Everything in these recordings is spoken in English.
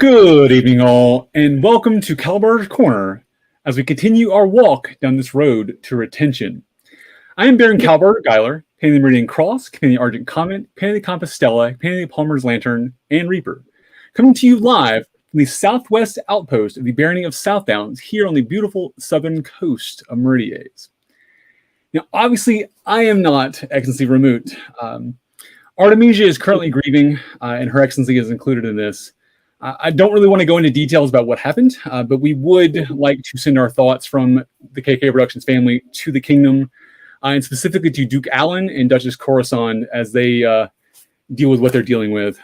Good evening, all, and welcome to Kal-bardr Corner as we continue our walk down this road to retention. I am Baron Kal-bardr Gellir, painting the Meridian Cross, painting the Argent Comet, painting the Compostela, painting the Palmer's Lantern, and Reaper, coming to you live from the southwest outpost of the Barony of Southdowns here on the beautiful southern coast of Meridies. Now, obviously, I am not Excellency Rahmut. Artemisia is currently grieving, and Her Excellency is included in this. I don't really want to go into details about what happened, but we would like to send our thoughts from the KK Productions family to the kingdom, and specifically to Duke Alan and Duchess Coruscant as they deal with what they're dealing with.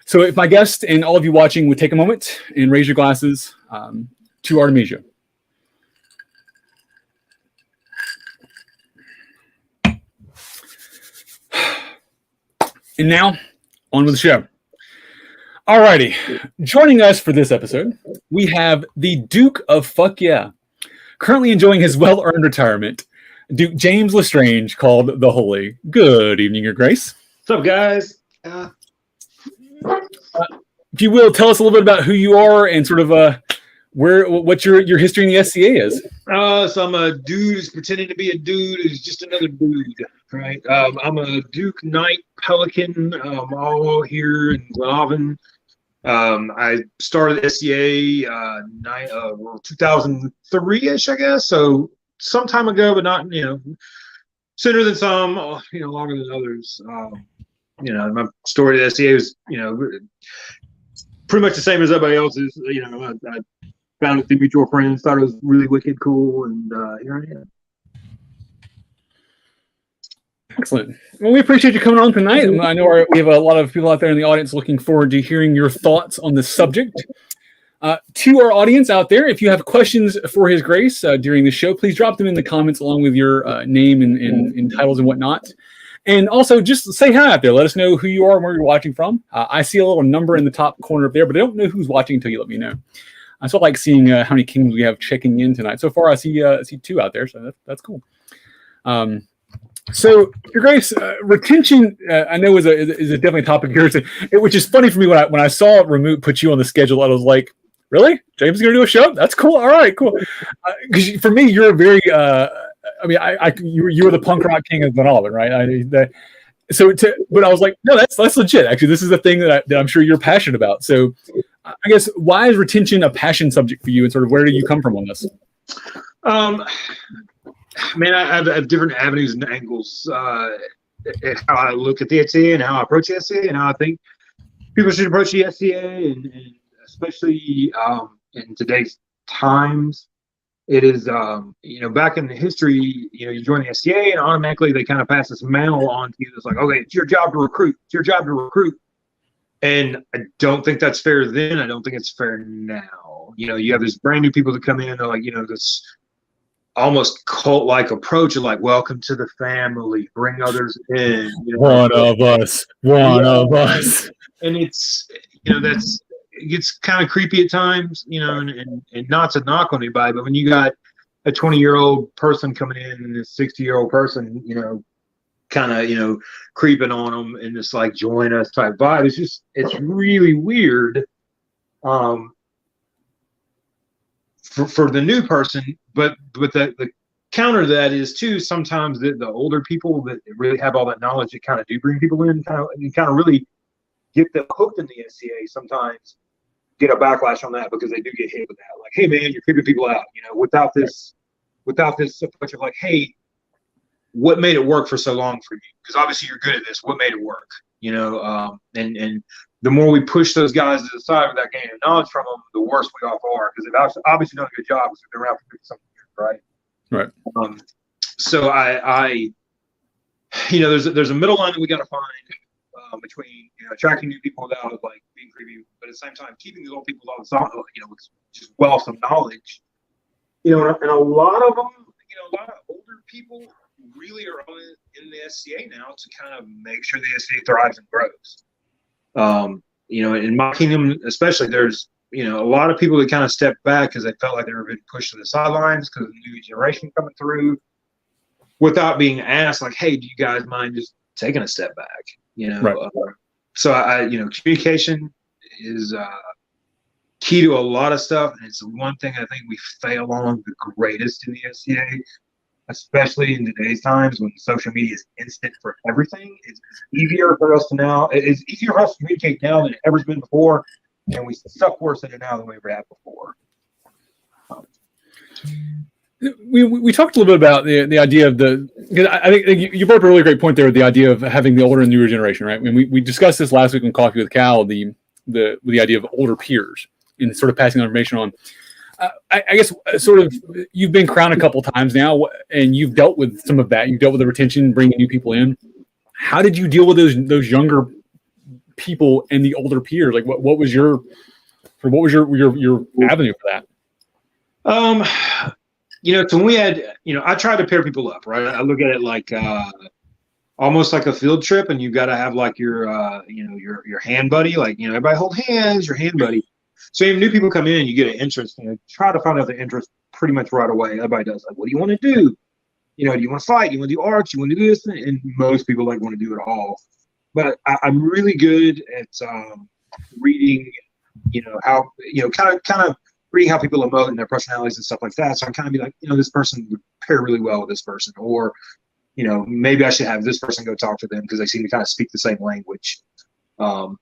So if my guest and all of you watching would take a moment and raise your glasses to Artemisia. And now, on with the show. Alrighty, joining us for this episode, we have the Duke of Fuck Yeah, currently enjoying his well-earned retirement, Duke James Lestrange, called the Holy. Good evening, Your Grace. What's up, guys? If you will, tell us a little bit about who you are and sort of what your history in the SCA is. So I'm a dude who's pretending to be a dude who's just another dude, right? I'm a Duke Knight Pelican, all here in Glenavon. I started SCA 2003-ish, I guess. So some time ago, but not, sooner than some, longer than others. My story at SCA was, pretty much the same as everybody else's. I found it through mutual friends, thought it was really wicked cool, and here I am. Excellent. Well, we appreciate you coming on tonight. I know we have a lot of people out there in the audience looking forward to hearing your thoughts on this subject. To our audience out there, if you have questions for His Grace during the show, please drop them in the comments along with your name and titles and whatnot. And also, just say hi out there. Let us know who you are and where you're watching from. I see a little number in the top corner up there, but I don't know who's watching until you let me know. I still like seeing how many kingdoms we have checking in tonight. So far, I see 2 out there, so that's cool. So, Your Grace, retention, I know is a definitely a topic here, which is funny for me when I saw Rahmut put you on the schedule. I was like, really? James is going to do a show? That's cool. All right, cool. Because for me, you're a very, you were the punk rock king of Glenavon, right? But I was like, no, that's legit. Actually, this is a thing that I'm sure you're passionate about. So, I guess, why is retention a passion subject for you, and sort of where do you come from on this? Man, I have different avenues and angles at how I look at the SCA and how I approach the SCA and how I think people should approach the SCA, and especially in today's times. It is, back in the history, you join the SCA and automatically they kind of pass this mantle on to you. It's like, okay, it's your job to recruit. It's your job to recruit. And I don't think that's fair then. I don't think it's fair now. You have this brand new people that come in. They're like, this almost cult-like approach of like, welcome to the family, bring others in. One of us. And it's, it gets kind of creepy at times, and not to knock on anybody, but when you got a 20-year-old person coming in and a 60-year-old person, kind of, creeping on them and just like join us type vibe, it's really weird for the new person. But the counter to that is too, sometimes the older people that really have all that knowledge that kind of do bring people in, kind of really get them hooked in the SCA sometimes get a backlash on that because they do get hit with that. Like, hey man, you're creeping people out, without this approach of like, hey, what made it work for so long for you? Because obviously you're good at this. What made it work? And the more we push those guys to the side without gaining knowledge from them, the worse we off are, because they've obviously done a good job because they've been around for 50-something years, right? Right. So I there's a middle line that we got to find between attracting new people without like being creepy, but at the same time keeping these old people with just wealth of knowledge. And a lot of them, a lot of older people really are in the SCA now to kind of make sure the SCA thrives and grows. In my kingdom especially, there's a lot of people that kind of stepped back because they felt like they were being pushed to the sidelines because of the new generation coming through, without being asked like, hey, do you guys mind just taking a step back? Right. So I communication is key to a lot of stuff, and it's the one thing I think we fail on the greatest in the SCA, especially in today's times when social media is instant for everything. It's easier for us to now. It's easier for us to communicate now than it ever's been before, and we suck worse at it now than we ever have before. We talked a little bit about the idea of because I think you brought up a really great point there, the idea of having the older and newer generation, right? When we discussed this last week on Coffee with Cal, the idea of older peers and sort of passing information on. I guess sort of you've been crowned a couple times now, and you've dealt with some of that. You've dealt with the retention, bringing new people in. How did you deal with those younger people and the older peers? Like, what was your avenue for that? So we had, I try to pair people up, right? I look at it like almost like a field trip, and you've got to have like your hand buddy, like, everybody hold hands, your hand buddy. So if new people come in, you get an interest, try to find out their interest pretty much right away. Everybody does. Like, what do you want to do? Do you want to fight? You want to do arts? You want to do this? And most people want to do it all. But I'm really good at reading, how, kind of reading how people emote and their personalities and stuff like that. So I'm kind of be like, this person would pair really well with this person, or, maybe I should have this person go talk to them because they seem to kind of speak the same language. I've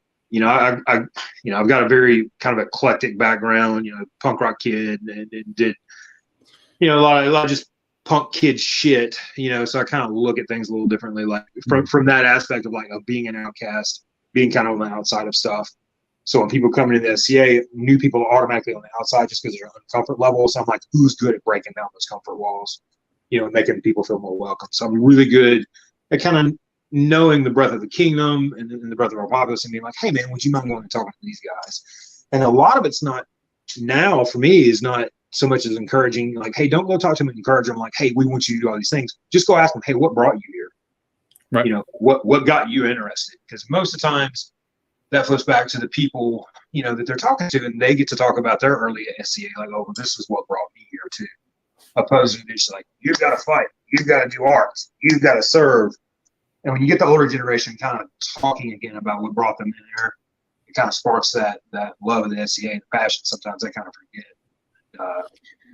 got a very kind of eclectic background, punk rock kid, and did, a lot of just punk kid shit, so I kind of look at things a little differently, like from that aspect of being an outcast, being kind of on the outside of stuff. So when people come into the SCA, new people are automatically on the outside just because they're on comfort level. So I'm like, who's good at breaking down those comfort walls, and making people feel more welcome. So I'm really good at kind of knowing the breadth of the kingdom and the breadth of our populace and being like, hey man, would you mind going and talking to these guys? And a lot of it's not now for me is not so much as encouraging, like, hey, don't go talk to them and encourage them like, hey, we want you to do all these things. Just go ask them, hey, what brought you here? Right. What got you interested? Because most of the times that flips back to the people, that they're talking to, and they get to talk about their early SCA, like, oh, this is what brought me here too. Opposed to just like, you've got to fight, you've got to do arts, you've got to serve. And when you get the older generation kind of talking again about what brought them in there, it kind of sparks that love of the SCA and the passion. Sometimes they kind of forget.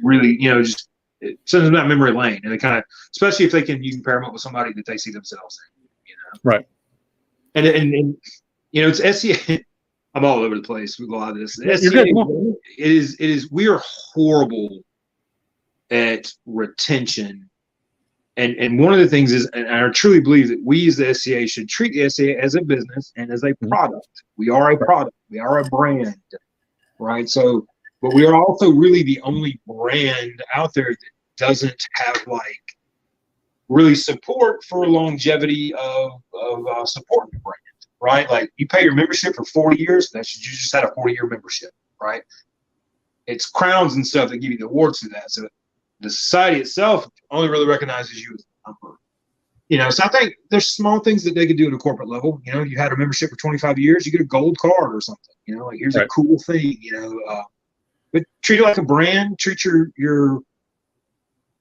Really, just it sends them down memory lane, and they kind of, especially if you can pair them up with somebody that they see themselves in. Right. And it's SCA. I'm all over the place with a lot of this. SCA, it is. We are horrible at retention. And one of the things is, and I truly believe that we as the SCA should treat the SCA as a business and as a product. We are a product. We are a brand, right? So, but we are also really the only brand out there that doesn't have really support for longevity of supporting the brand, right? Like, you pay your membership for 40 years, you just had a 40-year membership, right? It's crowns and stuff that give you the awards for that. So the society itself only really recognizes you as a number. So I think there's small things that they could do at a corporate level. You had a membership for 25 years, you get a gold card or something, like, here's a cool thing, but treat it like a brand, treat your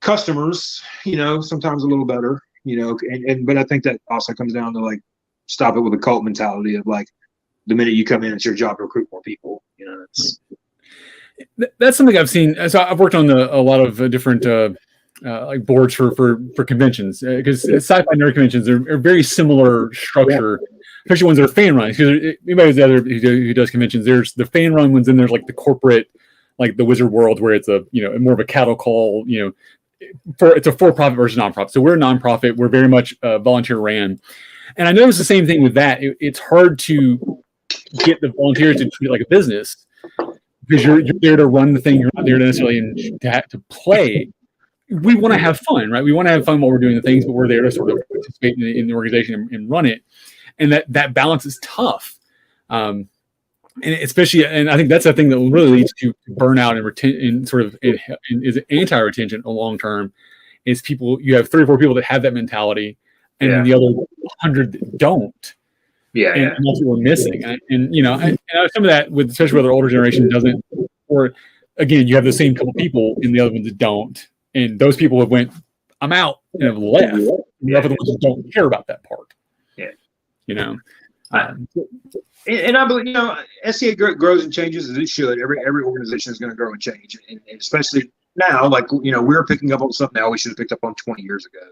customers, sometimes a little better, but I think that also comes down to stop it with a cult mentality of the minute you come in, it's your job to recruit more people. That's something I've seen. So I've worked on a lot of different boards for conventions, because sci-fi nerd conventions are very similar structure, especially ones that are fan run. Because anybody who does conventions, there's the fan run ones, and there's the corporate, like the Wizard World, where it's a more of a cattle call. It's a for-profit versus nonprofit. So we're a nonprofit. We're very much volunteer ran, and I noticed the same thing with that. It's hard to get the volunteers to treat it like a business, because you're there to run the thing. You're not there to necessarily to play. We want to have fun, right? We want to have fun while we're doing the things, but we're there to sort of participate in the organization and run it. And that balance is tough. And especially, and I think that's the thing that really leads to burnout and sort of is anti-retention long term. Is you have 3 or 4 people that have that mentality, and then the other 100 that don't. Yeah, and that's what we're missing. And some of that, especially with the older generation, doesn't. Or again, you have the same couple people, and the other ones that don't. And those people have went, I'm out, and have left. And the other ones that don't care about that part. Yeah. And I believe, SCA grows and changes as it should. Every organization is going to grow and change, and especially now, like we're picking up on stuff now we should have picked up on 20 years ago.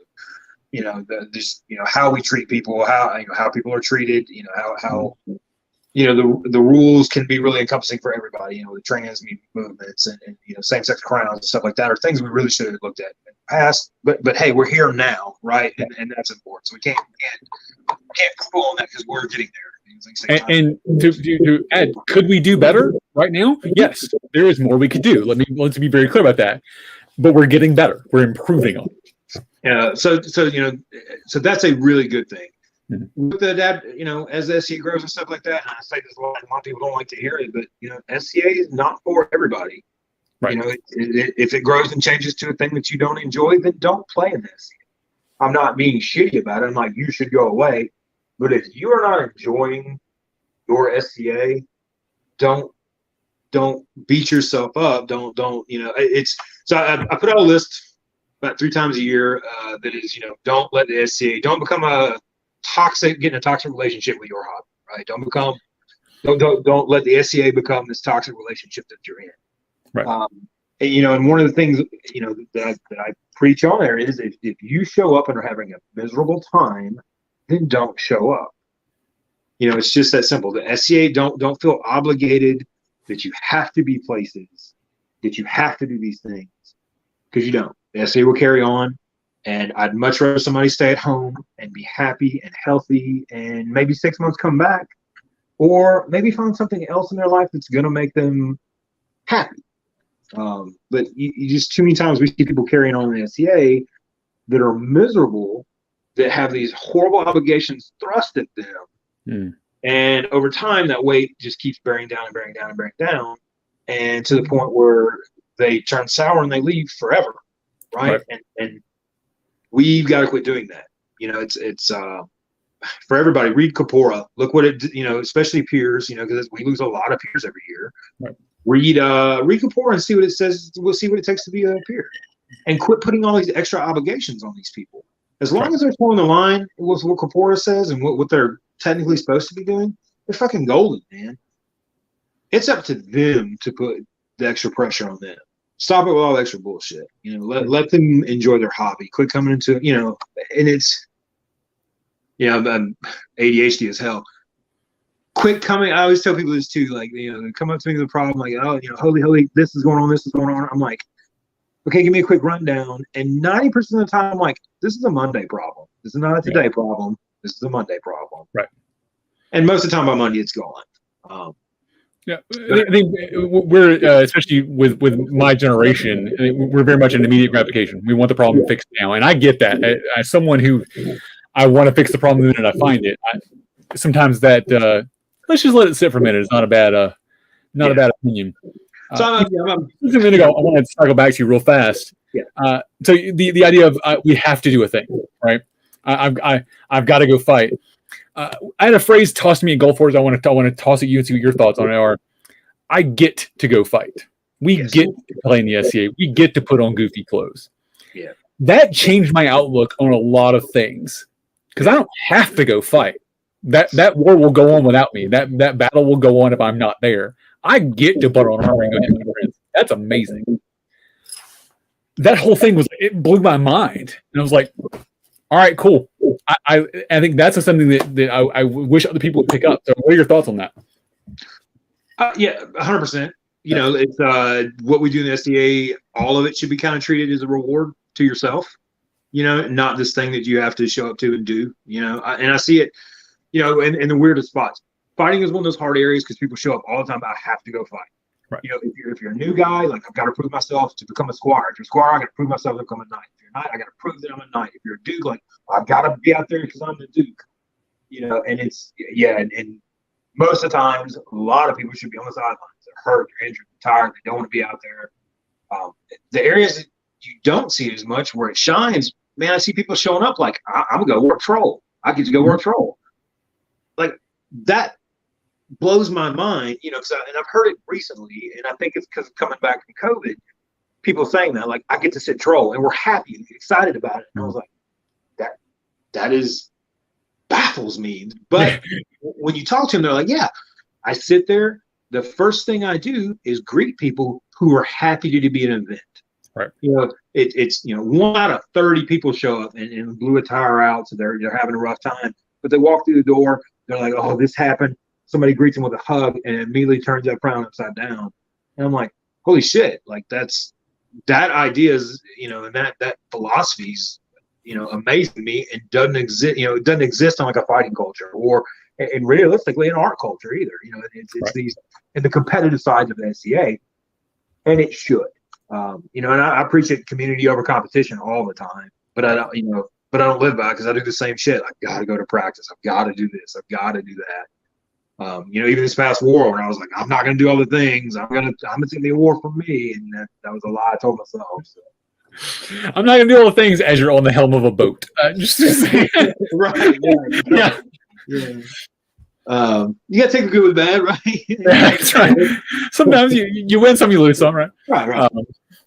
How we treat people, how people are treated, how the rules can be really encompassing for everybody. The trans movements and same-sex crowns and stuff like that are things we really should have looked at in the past. But hey, we're here now, right? And that's important. So we can't pull on that because we're getting there. And to add, could we do better right now? Yes, there is more we could do. Let's be very clear about that. But we're getting better. We're improving on it. So that's a really good thing. Mm-hmm. With the as the SCA grows and stuff like that, and I say this a lot of people don't like to hear it, but SCA is not for everybody. Right. If it grows and changes to a thing that you don't enjoy, then don't play in this. I'm not being shitty about it. I'm like, you should go away. But if you are not enjoying your SCA, don't beat yourself up. Don't it's so I put out a list about 3 times a year that is don't let the SCA, don't become get in a toxic relationship with your hobby, right? Don't let the SCA become this toxic relationship that you're in. Right. And one of the things that I preach on there is if you show up and are having a miserable time, then don't show up. It's just that simple. The SCA don't feel obligated that you have to be places, that you have to do these things, because you don't. The SCA will carry on, and I'd much rather somebody stay at home and be happy and healthy and maybe 6 months come back, or maybe find something else in their life that's going to make them happy. But you just too many times we see people carrying on the SCA that are miserable, that have these horrible obligations thrust at them. And over time, that weight just keeps bearing down and bearing down and bearing down, and to the point where they turn sour and they leave forever, right? And we've got to quit doing that. It's for everybody. Read Kapora. Look what it, especially peers, because we lose a lot of peers every year. Right. Read Kapora and see what it says. We'll see what it takes to be a peer, and quit putting all these extra obligations on these people. As long as they're pulling the line with what Kapora says and what they're technically supposed to be doing, they're fucking golden, man. It's up to them to put the extra pressure on them. Stop it with all the extra bullshit. Let them enjoy their hobby. Quit coming into, and it's, I'm ADHD as hell. Quit coming. I always tell people this too. Like, they come up to me with a problem, like, oh, holy, this is going on, this is going on. I'm like, okay, give me a quick rundown. And 90% of the time, I'm like, this is a Monday problem. This is not a today problem. This is a Monday problem. Right. And most of the time by Monday, it's gone. I think we're especially with my generation, we're very much an immediate gratification. We want the problem fixed now, and I get that. As someone who I want to fix the problem the minute I find it, sometimes that let's just let it sit for a minute. It's not a bad a bad opinion. So a minute ago, I want to cycle back to you real fast. Yeah. So the idea of we have to do a thing, right? I've got to go fight. I had a phrase tossed to me at Gulf Wars. I want to toss at you and see what your thoughts on it are. I get to go fight. We get to play in the SCA. We get to put on goofy clothes. Yeah. That changed my outlook on a lot of things because I don't have to go fight. That war will go on without me. That battle will go on if I'm not there. I get to put on armor and go hit my friends. That's amazing. That whole thing it blew my mind, and I was like, all right, cool. I think that's something that I wish other people would pick up. So what are your thoughts on that? 100%. It's what we do in the SDA. All of it should be kind of treated as a reward to yourself. Not this thing that you have to show up to and do. And I see it. In the weirdest spots. Fighting is one of those hard areas because people show up all the time. I have to go fight. Right. If you're a new guy, like I've got to prove myself to become a squire. If you're a squire, I got to prove myself to become a knight. If you're a knight, I got to prove that I'm a knight. If you're a duke, like I've got to be out there because I'm the duke. And it's and most of the times, a lot of people should be on the sidelines. They're hurt, they're injured, they're tired, they don't want to be out there. The areas that you don't see as much where it shines, man, I see people showing up like I'm gonna go work troll. I get to go work troll. Like that blows my mind, and I've heard it recently, and I think it's because of coming back from COVID, people saying that, like, I get to sit troll, and we're happy and excited about it. And I was like, that is baffles me. But when you talk to them, they're like, yeah, I sit there. The first thing I do is greet people who are happy to be at an event. Right. It's 1 out of 30 people show up and blew a tire out, so they're having a rough time. But they walk through the door, they're like, "Oh, this happened." Somebody greets them with a hug and immediately turns that frown upside down. And I'm like, "Holy shit!" Like that idea is, and that philosophy's, amazing to me, and doesn't exist. It doesn't exist on like a fighting culture and realistically in art culture either. It's right. these and the competitive sides of the NCA, and it should. And I appreciate community over competition all the time, but I don't live by it because I do the same shit. I've got to go to practice. I've got to do this. I've got to do that. Even this past war, when I was like, I'm not going to do all the things. I'm going to be a war for me, and that was a lie I told myself. So. I'm not going to do all the things as you're on the helm of a boat. Right. Yeah. You got to take the good with the bad, right? That's right. Sometimes you win some, you lose some, right? Right.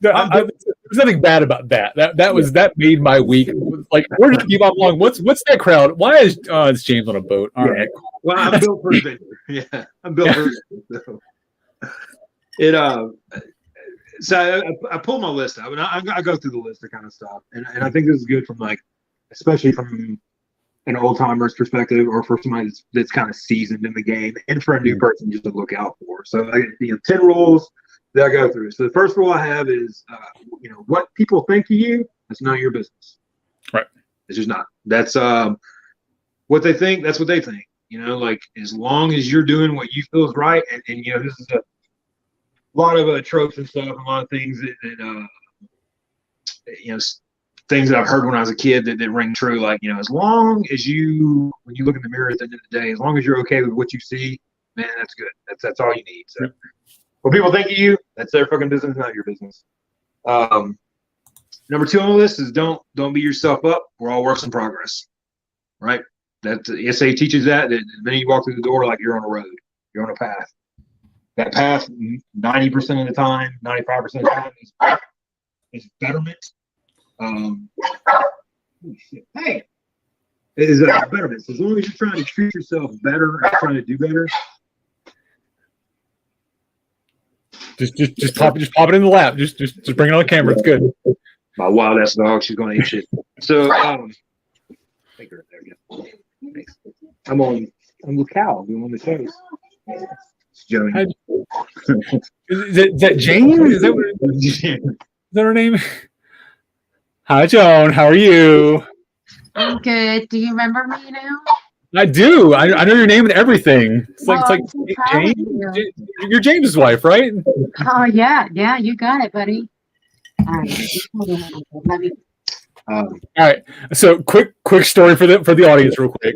There's nothing bad about that. That made my week. Like, where did you keep on long? What's that crowd? Why is James on a boat? All right. Well, I'm built for adventure. Yeah, I'm built for adventure. So I pulled my list out, and I go through the list of kind of stuff, and I think this is good from especially from an old timer's perspective, or for somebody that's kind of seasoned in the game, and for a new person just to look out for. So 10 rules that I go through. So the first rule I have is, what people think of you, that's none of your business. Right. It's just not. That's what they think. That's what they think. As long as you're doing what you feel is right, and this is a lot of tropes and stuff, a lot of things that things that I've heard when I was a kid that ring true. As long as when you look in the mirror at the end of the day, as long as you're okay with what you see, man, that's good. That's all you need. So, what people think of you, that's their fucking business, not your business. Number 2 on the list is don't beat yourself up. We're all works in progress, right? That the SA teaches that the minute you walk through the door, like you're on a road, you're on a path. That path, 90% of the time, 95% of the time, is betterment. Hey, it is betterment. So as long as you're trying to treat yourself better and trying to do better, just pop it in the lap. Just bring it on the camera. It's good. My wild ass dog, she's gonna eat shit. So take her there. Yeah. I'm with Cal. We on the show. It's Joey. Is that Jane? Is that her name? Hi, Joan. How are you? I'm good. Do you remember me now? I do. I know your name and everything. It's like James. You're James's wife, right? Oh yeah, you got it, buddy. All right. All right. So quick story for the audience, real quick.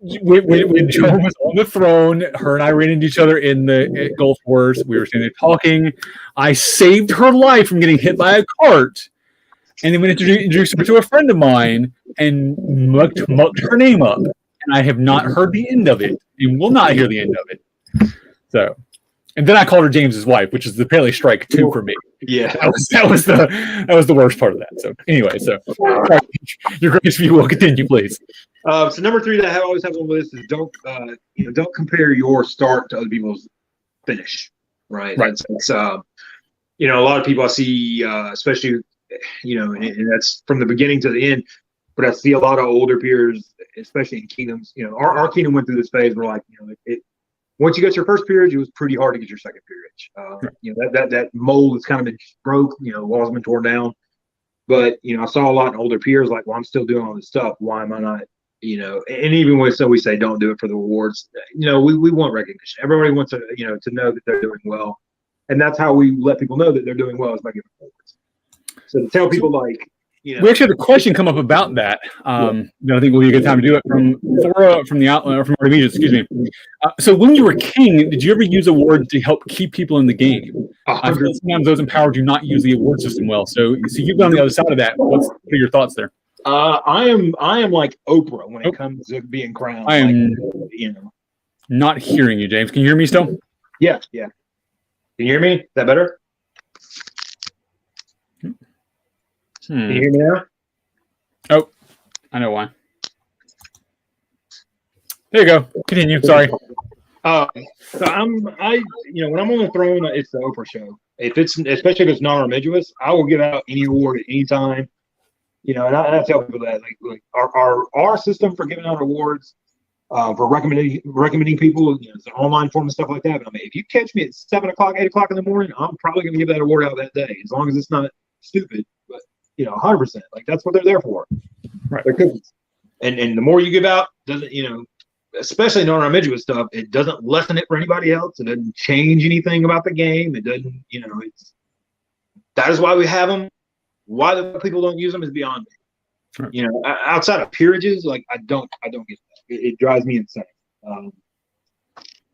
When Joan was on the throne, her and I ran into each other in the Gulf Wars. We were sitting there talking. I saved her life from getting hit by a cart. And then we introduced her to a friend of mine and mucked her name up. And I have not heard the end of it and will not hear the end of it. So, and then I called her James's wife, which is apparently strike 2 for me. Yeah, that was the worst part of that. So anyway, your grace, if you will continue, please. So number 3 that I always have on the list is don't compare your start to other people's finish. Right. It's a lot of people I see, especially. And that's from the beginning to the end. But I see a lot of older peers, especially in kingdoms. Our kingdom went through this phase where, once you got your first peerage, it was pretty hard to get your second peerage. That mold has kind of been broke. Walls have been torn down. But I saw a lot of older peers like, well, I'm still doing all this stuff. Why am I not? And even when we say don't do it for the awards, we want recognition. Everybody wants to know that they're doing well, and that's how we let people know that they're doing well is by giving awards. So to tell people we actually had a question come up about that. I think will be a good time to do it from the outline or from Artemisia. Excuse me. So when you were king, did you ever use awards to help keep people in the game? I feel sometimes those empowered do not use the award system well. So you've been on the other side of that. What are your thoughts there? I am like Oprah when it comes to being crowned. I am not hearing you, James. Can you hear me still? Yeah. Can you hear me? Is that better? Can you hear me now? Oh, I know why. There you go. Continue. Sorry. So when I'm on the throne, it's the Oprah show. Especially if it's non-armigerous, I will give out any award at any time. And I tell people that like our system for giving out awards, for recommending people, it's an online form and stuff like that. But if you catch me at 7 o'clock, 8 o'clock in the morning, I'm probably going to give that award out that day, as long as it's not stupid. But 100%, like that's what they're there for. Right. They're cookies. And the more you give out, doesn't especially non-armigerous stuff, it doesn't lessen it for anybody else. It doesn't change anything about the game. It doesn't, that is why we have them. Why the people don't use them is beyond me. Right. Outside of peerages, like I don't get that. It drives me insane. And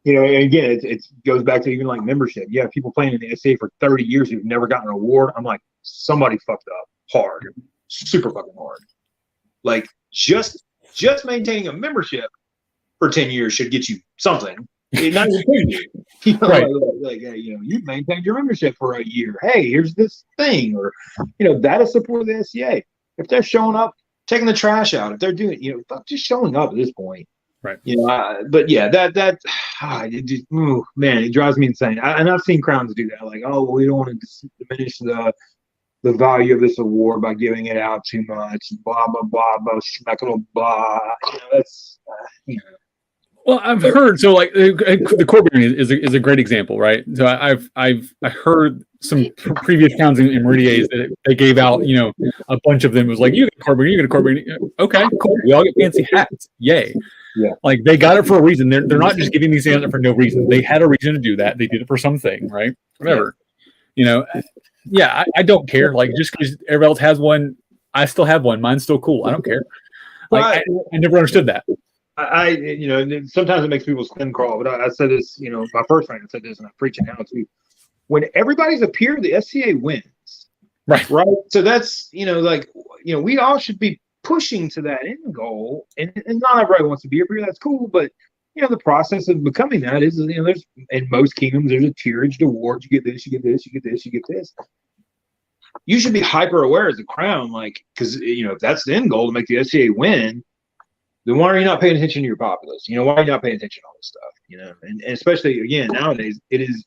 again, it goes back to even like membership. Yeah, people playing in the SCA for 30 years who've never gotten an award. I'm like, somebody fucked up hard, super fucking hard. Like just maintaining a membership for 10 years should get you something. Not even 10 years. Right. You've maintained your membership for a year. Hey, here's this thing, or that is support of the SCA. If they're showing up, taking the trash out, if they're doing, just showing up at this point. Right. But yeah, it drives me insane. And I've seen crowns do that. Like, oh, we don't want to diminish the value of this award by giving it out too much. Blah blah blah blah blah. That's. Well, I've heard the Corbin is a great example, right? So I heard some previous crowns in Meridiers that they gave out, a bunch of them. It was like, you get a Corbin, you get a Corbin. Okay, cool. We all get fancy hats. Yay. Yeah. Like they got it for a reason. They're not just giving these things out for no reason. They had a reason to do that. They did it for something, right? Whatever. Yeah. I don't care. Like just because everybody else has one, I still have one. Mine's still cool. I don't care. Like I never understood that. Sometimes it makes people's skin crawl, but I said this, my first friend said this, and I preach it now too. When everybody's a peer, the SCA wins. Right. So that's, we all should be pushing to that end goal. And not everybody wants to be a peer. That's cool. But, the process of becoming that is, there's, in most kingdoms, there's a tieraged award. You get this, you get this, you get this, you get this. You should be hyper aware as a crown, because, if that's the end goal to make the SCA win, then why are you not paying attention to your populace? Why are you not paying attention to all this stuff? And especially, again, nowadays, it is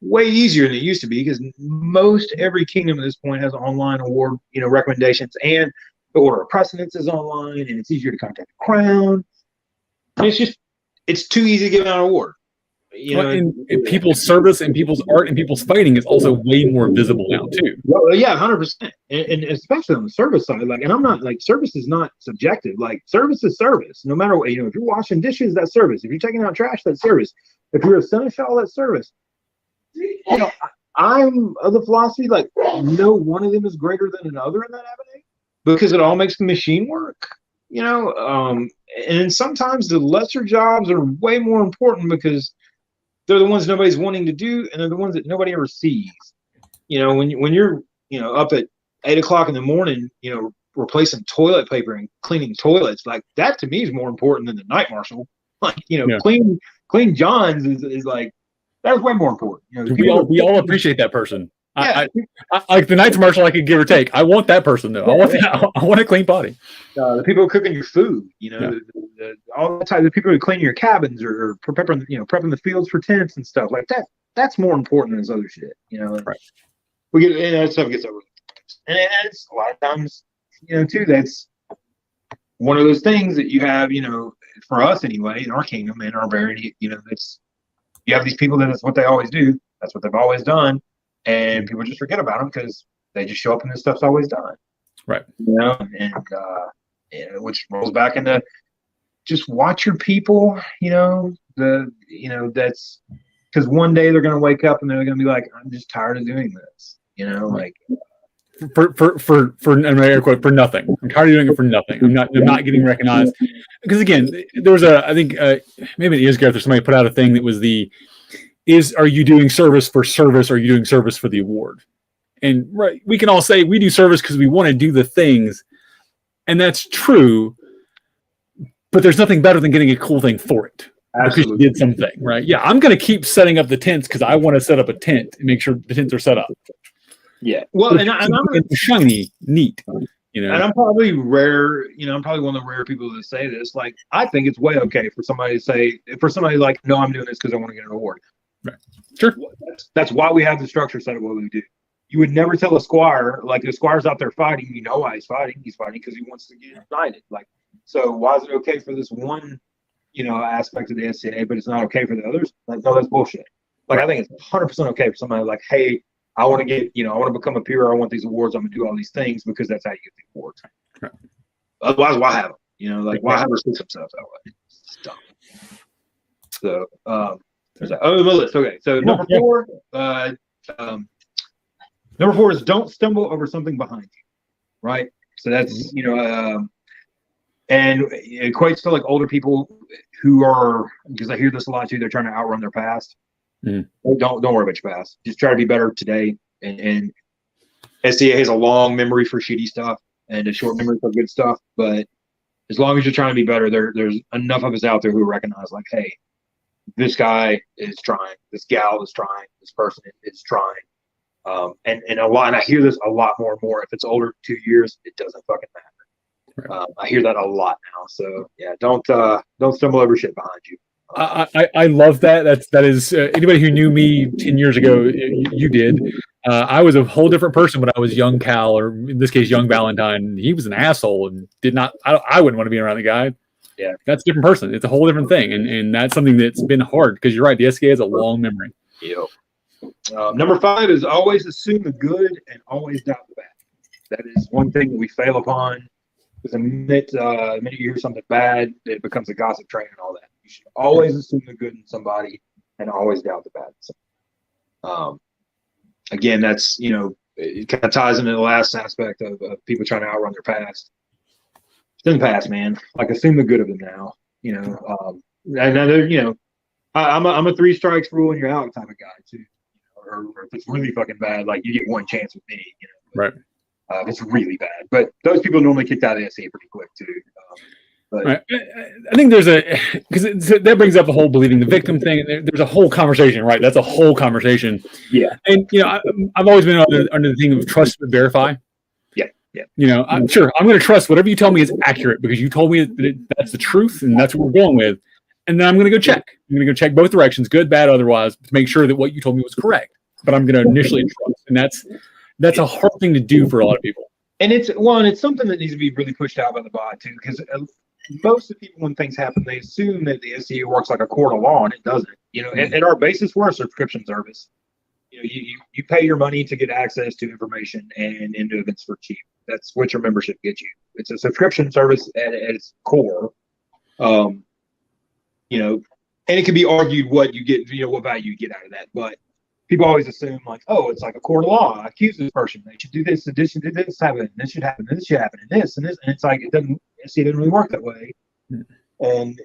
way easier than it used to be, because most every kingdom at this point has online award, recommendations, and the order of precedence is online, and it's easier to contact the crown. And it's too easy to give out an award. And people's service and people's art and people's fighting is also way more visible now too. Well, yeah, 100%, and especially on the service side. And I'm not service is not subjective. Service is service. No matter what, if you're washing dishes, that's service. If you're taking out trash, that's service. If you're a seneschal, that's service. I'm of the philosophy no one of them is greater than another in that avenue, because it all makes the machine work. And sometimes the lesser jobs are way more important because they're the ones nobody's wanting to do, and they're the ones that nobody ever sees. When you're up at 8 o'clock in the morning, replacing toilet paper and cleaning toilets, that to me is more important than the night marshal. Clean Johns is that's way more important. We all appreciate that person. Yeah. I like the Knights Marshal. I could give or take. I want that person though. I want a clean body. The people who cooking your food, all the time. The people who clean your cabins or prepping, prepping the fields for tents and stuff like that. That's more important than this other shit. Right. We get that stuff gets over, and it's a lot of times, too. That's one of those things that you have, for us anyway, in our kingdom, in our barony, that's you have these people that is what they always do. That's what they've always done. And people just forget about them because they just show up and this stuff's always done. Right. And which rolls back into just watch your people, that's because one day they're going to wake up and they're going to be like, I'm just tired of doing this, for nothing. I'm tired of doing it for nothing. I'm not getting recognized because again, there was I think maybe it is Gareth or somebody put out a thing that was are you doing service for service? Or are you doing service for the award? And right, we can all say we do service because we want to do the things, and that's true. But there's nothing better than getting a cool thing for it. Absolutely. Because you did something, right? Yeah, I'm going to keep setting up the tents because I want to set up a tent and make sure the tents are set up. Yeah. Well, and I'm shiny, neat. You know, and I'm probably rare. I'm probably one of the rare people that say this. Like, I think it's way okay for somebody to say, like, no, I'm doing this because I want to get an award. right. Sure. That's why we have the structure set up what we do. You would never tell a squire, like, the squire's out there fighting, you know why he's fighting. He's fighting because he wants to get knighted. Like, so why is it okay for this one, aspect of the SCA, but it's not okay for the others? Like, no, that's bullshit. Like, I think it's 100% okay for somebody like, hey, I want to get, I want to become a peer. I want these awards. I'm going to do all these things because that's how you get the awards. Right. Otherwise, why have them? Like, why have restrict themselves that way? It's dumb. So, there's that. Oh, the list. Okay. So, number four, number four is don't stumble over something behind you, right? So that's, and it equates to like older people who are, because I hear this a lot too, they're trying to outrun their past. Don't worry about your past. Just try to be better today. And SCA has a long memory for shitty stuff and a short memory for good stuff. But as long as you're trying to be better, there's enough of us out there who recognize like, hey, this guy is trying, this gal is trying, this person is trying. And a lot, and I hear this a lot more and more. If it's older 2 years, it doesn't fucking matter. Right. I hear that a lot now. So yeah, don't stumble over shit behind you. I love that. That is anybody who knew me 10 years ago, you did. I was a whole different person when I was young Cal, or in this case, young Valentine. He was an asshole and did not. I wouldn't want to be around the guy. Yeah, that's a different person. It's a whole different thing, and that's something that's been hard because you're right. The SKA has a long memory. Yep. Number 5 is always assume the good and always doubt the bad. That is one thing that we fail upon. Because the minute you hear something bad, it becomes a gossip train and all that. You should always assume the good in somebody and always doubt the bad. So, again, that's, it kind of ties into the last aspect of people trying to outrun their past. It's in the past, man. Like, assume the good of them now. And I'm a 3 strikes rule and you're out type of guy too. Or if it's really fucking bad, like you get one chance with me. Right. If it's really bad, but those people normally kicked out of the SCA pretty quick too. Right. I think there's because that brings up the whole believing the victim thing. There's a whole conversation, right? That's a whole conversation. Yeah. And I've always been under the thing of trust but verify. Yeah. I'm sure I'm going to trust whatever you tell me is accurate because you told me that's the truth and that's what we're going with. And then I'm going to go check. I'm going to go check both directions, good, bad, otherwise, to make sure that what you told me was correct. But I'm going to initially trust, and that's a hard thing to do for a lot of people. And it's something that needs to be really pushed out by the body too, because most of the people, when things happen, they assume that the SCA works like a court of law, and it doesn't. At our basis, we're a subscription service. You pay your money to get access to information and into events for cheap. That's what your membership gets you. It's a subscription service at its core. And it can be argued what you get, what value you get out of that. But people always assume like, oh, it's like a court of law. I accuse this person. They should do this. This should do this happen. This should happen. This should happen. And this and this. And it's like, it doesn't really work that way. And,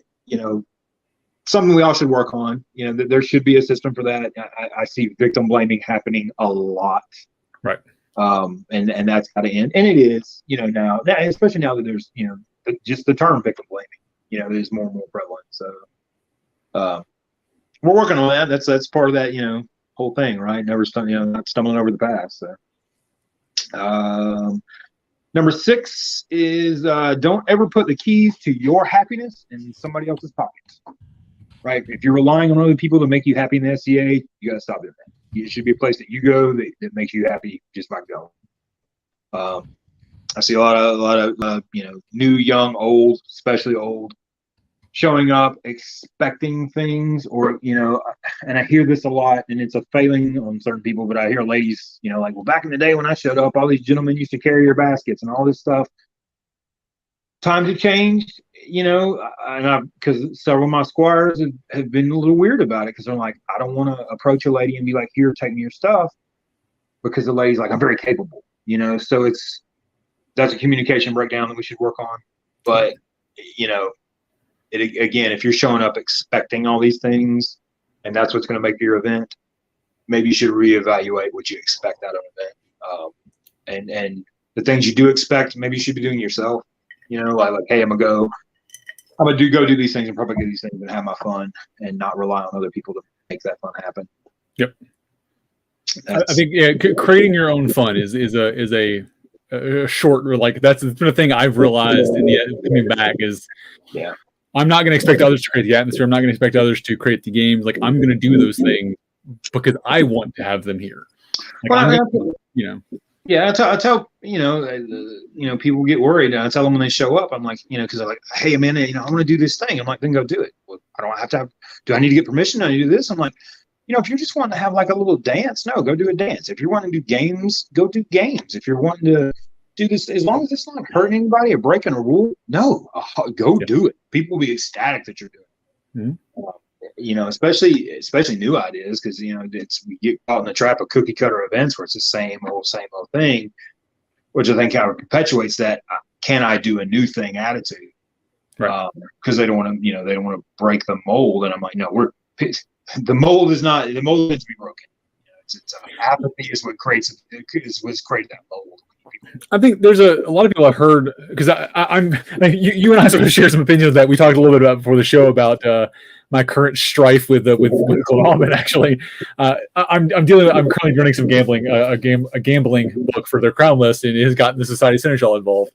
something we all should work on, that there should be a system for that. I see victim blaming happening a lot. Right. And that's got to end. And it is, now, especially now that there's, just the term victim blaming, is more and more prevalent. So, we're working on that. That's part of that, whole thing, right? Never, not stumbling over the past. So, number 6 is don't ever put the keys to your happiness in somebody else's pockets. Right? If you're relying on other people to make you happy in the SCA, you got to stop doing that. It should be a place that you go that makes you happy just by going. I see a lot of new, young, old, especially old, showing up expecting things, or and I hear this a lot, and it's a failing on certain people. But I hear ladies, like, well, back in the day when I showed up, all these gentlemen used to carry your baskets and all this stuff. Times have changed, and because several of my squires have been a little weird about it, because they're like, I don't want to approach a lady and be like, here, take me your stuff, because the lady's like, I'm very capable, so that's a communication breakdown that we should work on. But again, if you're showing up expecting all these things and that's what's going to make your event, maybe you should reevaluate what you expect out of an event. And the things you do expect, maybe you should be doing yourself. Like, hey, I'm gonna go do these things and probably do these things and have my fun and not rely on other people to make that fun happen. Yep. I think creating your own fun is a short. Or like that's been a thing I've realized in the coming back is, Yeah. I'm not going to expect others to create the atmosphere. I'm not going to expect others to create the games. Like I'm going to do those things because I want to have them here. Like, Yeah, I tell people get worried, and I tell them when they show up, I'm like, because they're like, hey, man, I want to do this thing. I'm like, then go do it. Well, I don't have to have. Do I need to get permission? Do I need to do this? I'm like, if you're just wanting to have like a little dance, no, go do a dance. If you're wanting to do games, go do games. If you're wanting to do this, as long as it's not hurting anybody or breaking a rule, no, go do it. People will be ecstatic that you're doing it. Mm-hmm. Especially new ideas, because we get caught in the trap of cookie cutter events where it's the same old thing, which I think kind of perpetuates that can I do a new thing attitude, right? Because they don't want to break the mold, and I'm like, no, the mold needs to be broken. It's apathy is what creates that mold. I think there's a lot of people I've heard, because I'm you and I sort of share some opinions that we talked a little bit about before the show about my current strife with Coleman. Actually, I'm currently running some gambling a gambling book for their crown list, and it has gotten the Society Seneschal involved.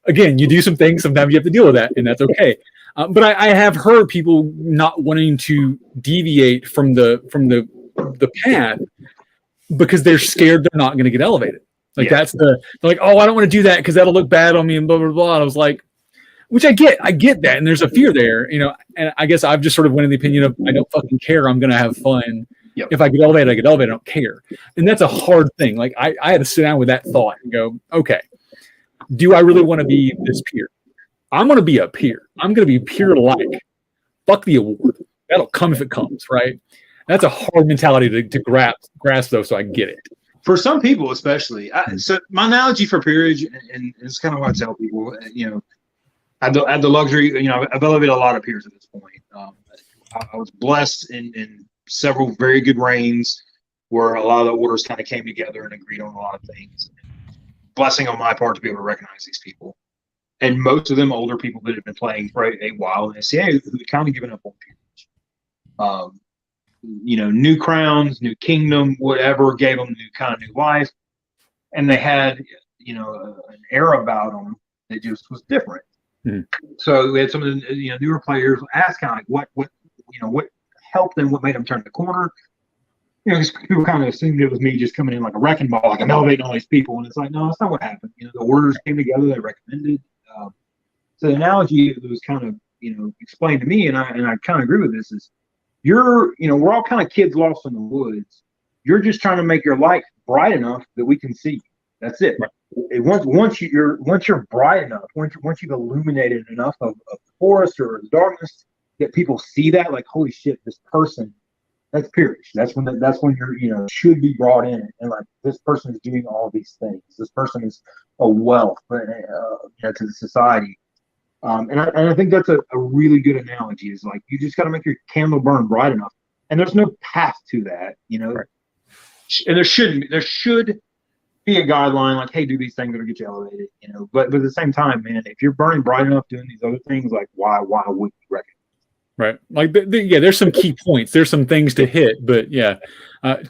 Again, you do some things, sometimes you have to deal with that, and that's okay. But I have heard people not wanting to deviate from the path because they're scared they're not going to get elevated. Like they're like, oh, I don't want to do that because that'll look bad on me and blah blah blah. And I was like, which I get that, and there's a fear there, and I guess I've just sort of went in the opinion of I don't fucking care. I'm gonna have fun. Yep. If I get elevated, I get elevated. I don't care, and that's a hard thing. Like I had to sit down with that thought and go, okay, do I really want to be this peer? I'm gonna be a peer. I'm gonna be peer-like. Fuck the award. That'll come if it comes, right? That's a hard mentality to grasp though, so I get it. For some people, especially. So my analogy for peerage, and it's kind of what I tell people, I had the luxury, I've elevated a lot of peers at this point. I was blessed in several very good reigns where a lot of the orders kind of came together and agreed on a lot of things. Blessing on my part to be able to recognize these people. And most of them older people that have been playing for a while in SCA who had kind of given up on peerage. New crowns, new kingdom, whatever, gave them new life. And they had, an era about them that just was different. Mm-hmm. So we had some of the, newer players ask kind of like what helped them, what made them turn the corner. Because people kind of assumed it was me just coming in like a wrecking ball, like I'm elevating all these people. And it's like, no, that's not what happened. The orders came together, they recommended. So the analogy that was kind of, explained to me, and I kind of agree with this, is we're all kind of kids lost in the woods. You're just trying to make your light bright enough that we can see. That's it. Right. Once you're bright enough, once you've illuminated enough of the forest or the darkness that people see that, like, holy shit, this person, that's peerage. That's when you're should be brought in, and like, this person is doing all these things. This person is a wealth to the society. And I think that's a really good analogy. Is like, you just got to make your candle burn bright enough, and there's no path to that, Right. And there should be a guideline like, hey, do these things that'll get you elevated, But at the same time, man, if you're burning bright enough doing these other things, like, why would you recognize? Right. Like, there's some key points. There's some things to hit, but yeah.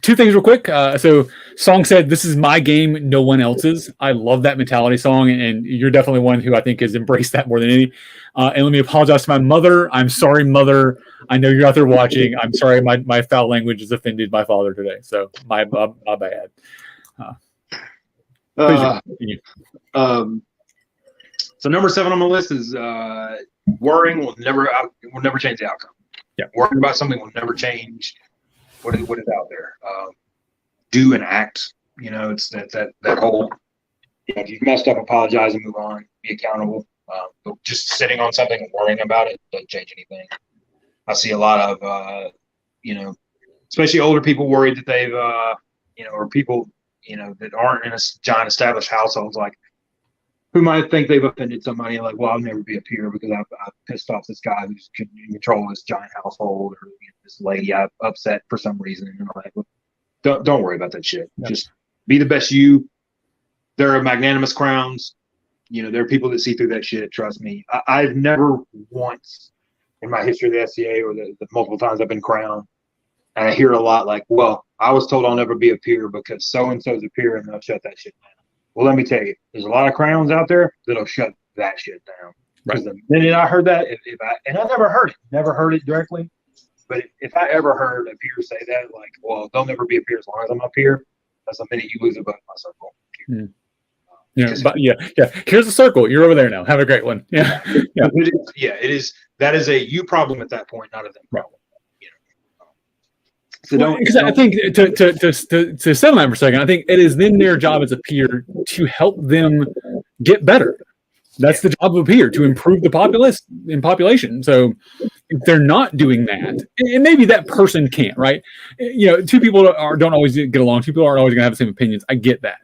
Two things real quick. So Song said, this is my game, no one else's. I love that mentality, Song, and you're definitely one who I think has embraced that more than any. And let me apologize to my mother. I'm sorry, Mother. I know you're out there watching. I'm sorry my foul language has offended my father today. So my bad. So number 7 on my list is worrying will never change the outcome. Yeah, worrying about something will never change what is out there. Do and act. It's that whole. If you've messed up, apologize and move on. Be accountable. But just sitting on something and worrying about it doesn't change anything. I see a lot of especially older people worried that they've or people that aren't in a giant established households, like, who might think they've offended somebody, like, well, I'll never be a peer because I've pissed off this guy who's in control of this giant household, or this lady I've upset for some reason. And I'm like, well, don't worry about that shit. Yeah. Just be the best you. There are magnanimous crowns. There are people that see through that shit. Trust me. I've never once in my history of the SCA or the multiple times I've been crowned, and I hear a lot like, well, I was told I'll never be a peer because so-and-so's a peer and they'll shut that shit down. Well, let me tell you, there's a lot of crowns out there that'll shut that shit down. Because the minute I heard that, and I never heard it directly, but if I ever heard a peer say that, like, well, they'll never be a peer as long as I'm up here, that's the minute you lose a butt in my circle. Mm. Yeah. Here's the circle. You're over there now. Have a great one. Yeah. It is. That is a you problem at that point, not a them problem. So because I think to settle that for a second, I think it is then their job as a peer to help them get better. That's the job of a peer, to improve the population. So if they're not doing that, and maybe that person can't, right? Two people don't always get along. Two people aren't always going to have the same opinions. I get that.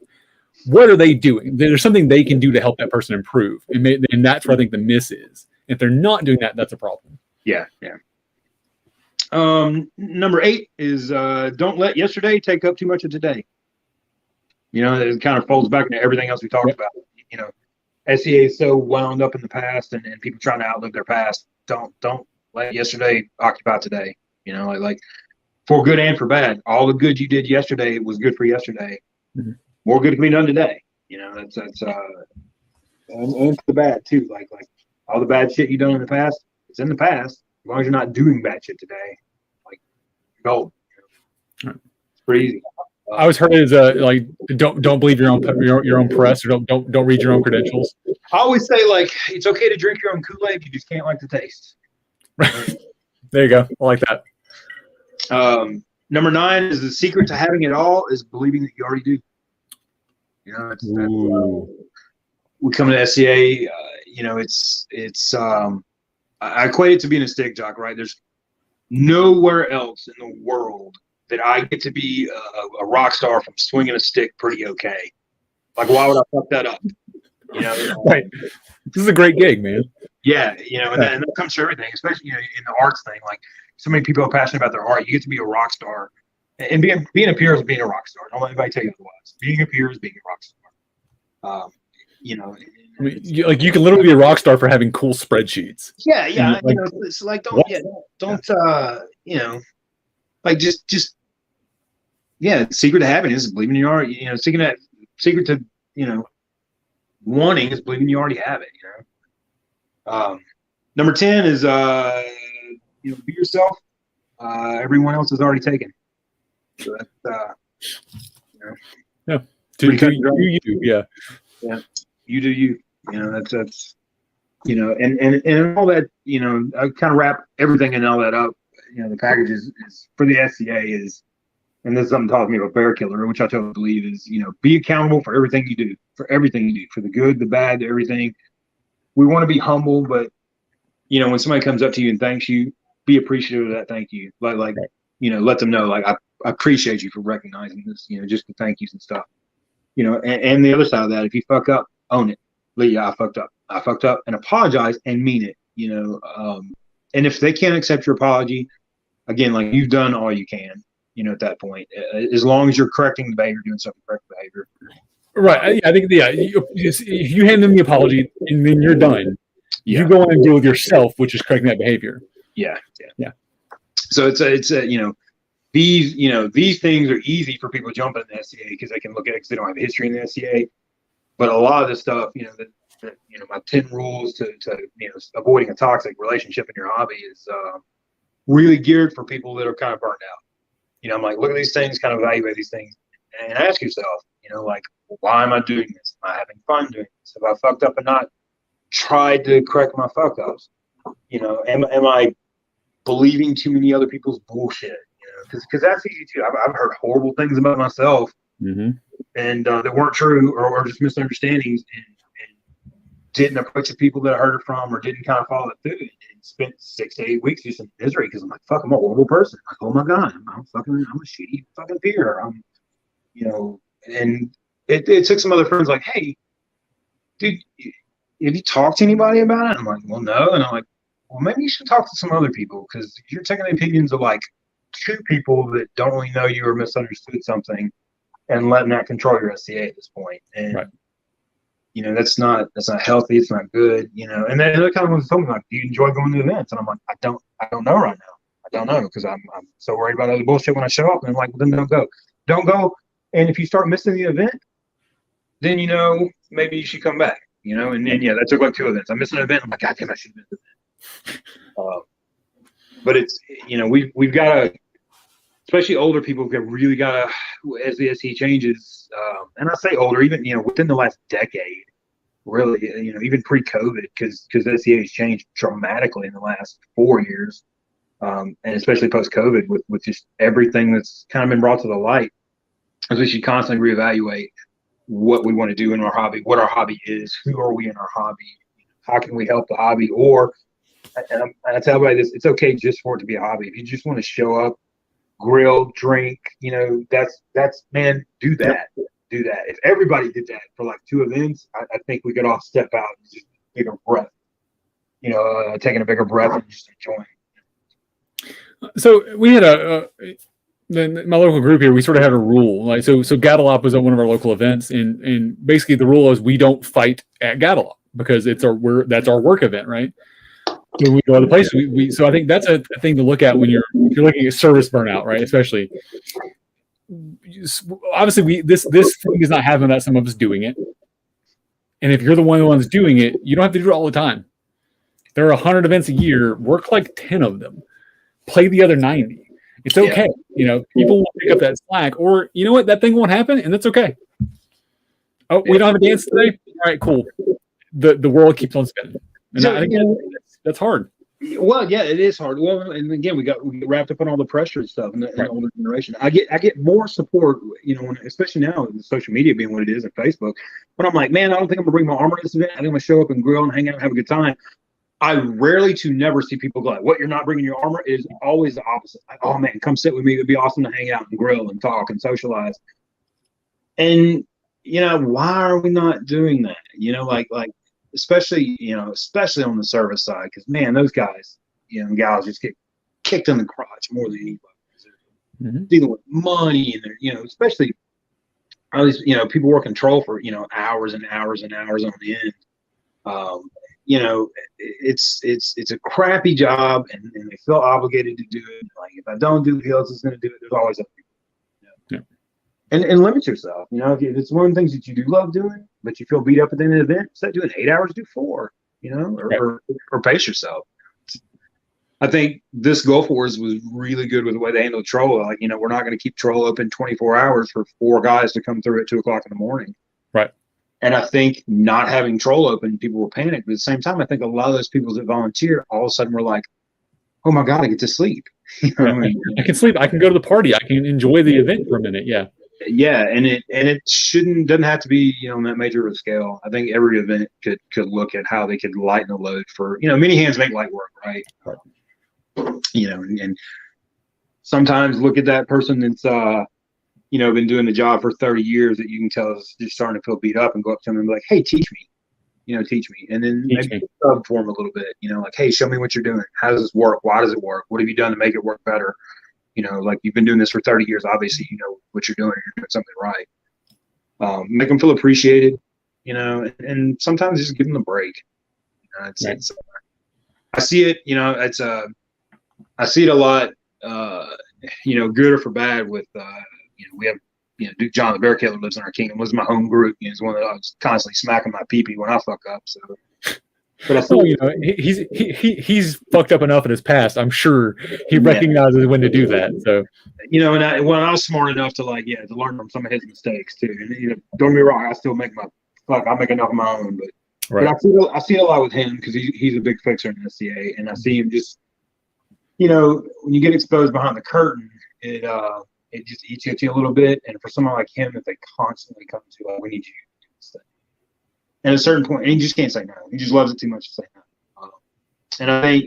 What are they doing? There's something they can do to help that person improve, and that's where I think the miss is. If they're not doing that, that's a problem. Yeah. Number 8 is don't let yesterday take up too much of today. It kind of folds back into everything else we talked about. SEA is so wound up in the past, and people trying to outlive their past. Don't let yesterday occupy today. Like for good and for bad. All the good you did yesterday was good for yesterday. Mm-hmm. More good can be done today. That's and for the bad too. Like all the bad shit you done in the past, it's in the past. As long as you're not doing bad shit today, like gold. It's pretty easy. I always heard it as like don't believe your own press, or don't read your own credentials. I always say, like, it's okay to drink your own Kool-Aid, you just can't like the taste. There you go. I like that. Number 9 is the secret to having it all is believing that you already do. We come to SCA. I equate it to being a stick jock, right? There's nowhere else in the world that I get to be a rock star from swinging a stick pretty okay. Like, why would I fuck that up? Right. This is a great gig, man. Yeah, and that comes to everything, especially in the arts thing. Like, so many people are passionate about their art. You get to be a rock star, and being a peer is being a rock star. Don't let anybody tell you otherwise. Being a peer is being a rock star. You can literally be a rock star for having cool spreadsheets. Yeah. It's like don't. The secret to happiness is believing you already. Secret to wanting is believing you already have it. Number 10 is be yourself. Everyone else is already taken. So that's Do you? Yeah. You do you. That's and all that. I kind of wrap everything and all that up. The package is for the SCA is, and this is something taught me about Bear Killer, which I totally believe is, be accountable for everything you do, for the good, the bad, everything. We want to be humble, but when somebody comes up to you and thanks you, be appreciative of that thank you. Like let them know, like, I appreciate you for recognizing this, just the thank yous and stuff. And the other side of that, if you fuck up, own it. Yeah, I fucked up and apologize and mean it, and if they can't accept your apology, again, like, you've done all you can, at that point, as long as you're correcting the behavior, doing something correct behavior. Right. I think, you hand them the apology and then you're done. Yeah. You go on and deal with yourself, which is correcting that behavior. Yeah. So these things are easy for people jumping in the SCA because they can look at it because they don't have a history in the SCA. But a lot of this stuff, my 10 rules to avoiding a toxic relationship in your hobby is really geared for people that are kind of burned out. I'm like, look at these things, kind of evaluate these things, and ask yourself, like, why am I doing this? Am I having fun doing this? Have I fucked up or not? Tried to correct my fuck ups. Am I believing too many other people's bullshit? Because that's easy too. I've heard horrible things about myself, and that weren't true or just misunderstandings, and didn't approach the people that I heard it from, or didn't kind of follow it through, and spent 6 to 8 weeks just in misery because I'm like, fuck, I'm a horrible person. Like, oh my god, I'm a shitty fucking peer. And it took some other friends like, hey, dude, have you talked to anybody about it? I'm like, well, no. And I'm like, well, maybe you should talk to some other people, because you're taking the opinions of like 2 people that don't really know you or misunderstood something and letting that control your SCA at this point. And right. That's not healthy. It's not good. And then they're kind of telling me, like, do you enjoy going to events? And I'm like, I don't know right now. I don't know, because I'm so worried about other bullshit when I show up. And I'm like, well, then don't go. And if you start missing the event, then maybe you should come back. And yeah, that took like 2 events. I missed an event. I'm like, God damn, I should have missed an event. But it's we've got to, especially older people, have really got to, as the SE changes, and I say older, even within the last decade, really, even pre-COVID, because SEA has changed dramatically in the last 4 years, and especially post-COVID with just everything that's kind of been brought to the light, as we should constantly reevaluate what we want to do in our hobby, what our hobby is, who are we in our hobby, how can we help the hobby, or, and I tell everybody this, it's okay just for it to be a hobby. If you just want to show up, grill, drink, that's man, do that. Do that. If everybody did that for like 2 events, I think we could all step out and just take a breath, taking a bigger breath and just enjoying. So we had my local group here, we sort of had a rule. Like so Gaddalop was at one of our local events, and basically the rule is we don't fight at Gaddalop because that's our work event, right? When we go other places, so I think that's a thing to look at when you're looking at service burnout, right? Especially, obviously, this thing is not happening without some of us doing it. And if you're the ones doing it, you don't have to do it all the time. There are 100 events a year. Work like 10 of them. Play the other 90. It's okay. People will pick up that slack, or you know what, that thing won't happen, and that's okay. Oh, we don't have a dance today. All right, cool. The world keeps on spinning, and I think that's hard. Well, yeah, it is hard. Well, and again, we get wrapped up in all the pressure and stuff in the older generation. I get more support, especially now with social media being what it is and Facebook. But I'm like, man, I don't think I'm gonna bring my armor to this event. I think I'm gonna show up and grill and hang out and have a good time. I rarely to never see people go like, what, you're not bringing your armor? It is always the opposite. Like, oh man, come sit with me. It'd be awesome to hang out and grill and talk and socialize. And why are we not doing that? Like especially on the service side, because man, those guys, and gals just get kicked in the crotch more than anybody. Mm-hmm. Dealing with money and they're, especially all these, people work control for hours and hours and hours on end. It's a crappy job, and they feel obligated to do it. Like, if I don't do it, who else is going to do it? There's always other people. And limit yourself. If it's one of the things that you do love doing, but you feel beat up at the end of the event, instead of doing 8 hours, do 4. Or pace yourself. I think this Gulf Wars was really good with the way they handled Troll. Like, we're not going to keep Troll open 24 hours for 4 guys to come through at 2 o'clock in the morning. Right. And I think not having Troll open, people will panic. But at the same time, I think a lot of those people that volunteer all of a sudden were like, oh my God, I get to sleep. I can sleep. I can go to the party. I can enjoy the event for a minute. Yeah. Yeah. And it doesn't have to be, on that major of a scale. I think every event could look at how they could lighten the load for, many hands make light work, right? And sometimes look at that person that's, been doing the job for 30 years that you can tell is just starting to feel beat up, and go up to them and be like, hey, teach me, teach me. And then maybe sub for them a little bit, like, hey, show me what you're doing. How does this work? Why does it work? What have you done to make it work better? Like, you've been doing this for 30 years. Obviously, you know what you're doing. You're doing something right. Make them feel appreciated, and sometimes just give them a break. I see it, I see it a lot, good or for bad with, we have, Duke John the Bear Killer lives in our kingdom. Was my home group. He's one that I was constantly smacking my pee-pee when I fuck up. So, but I think, he's fucked up enough in his past. I'm sure he recognizes when to do that. So, and when I was smart enough to to learn from some of his mistakes too. And don't get me wrong, I still make I make enough of my own, but I see it a lot with him because he's a big fixer in the SCA, and I see him just, when you get exposed behind the curtain, it just eats at you a little bit. And for someone like him, if they constantly come to, we need you to do this thing. And at a certain point, and he just can't say no. He just loves it too much to say no. And I think,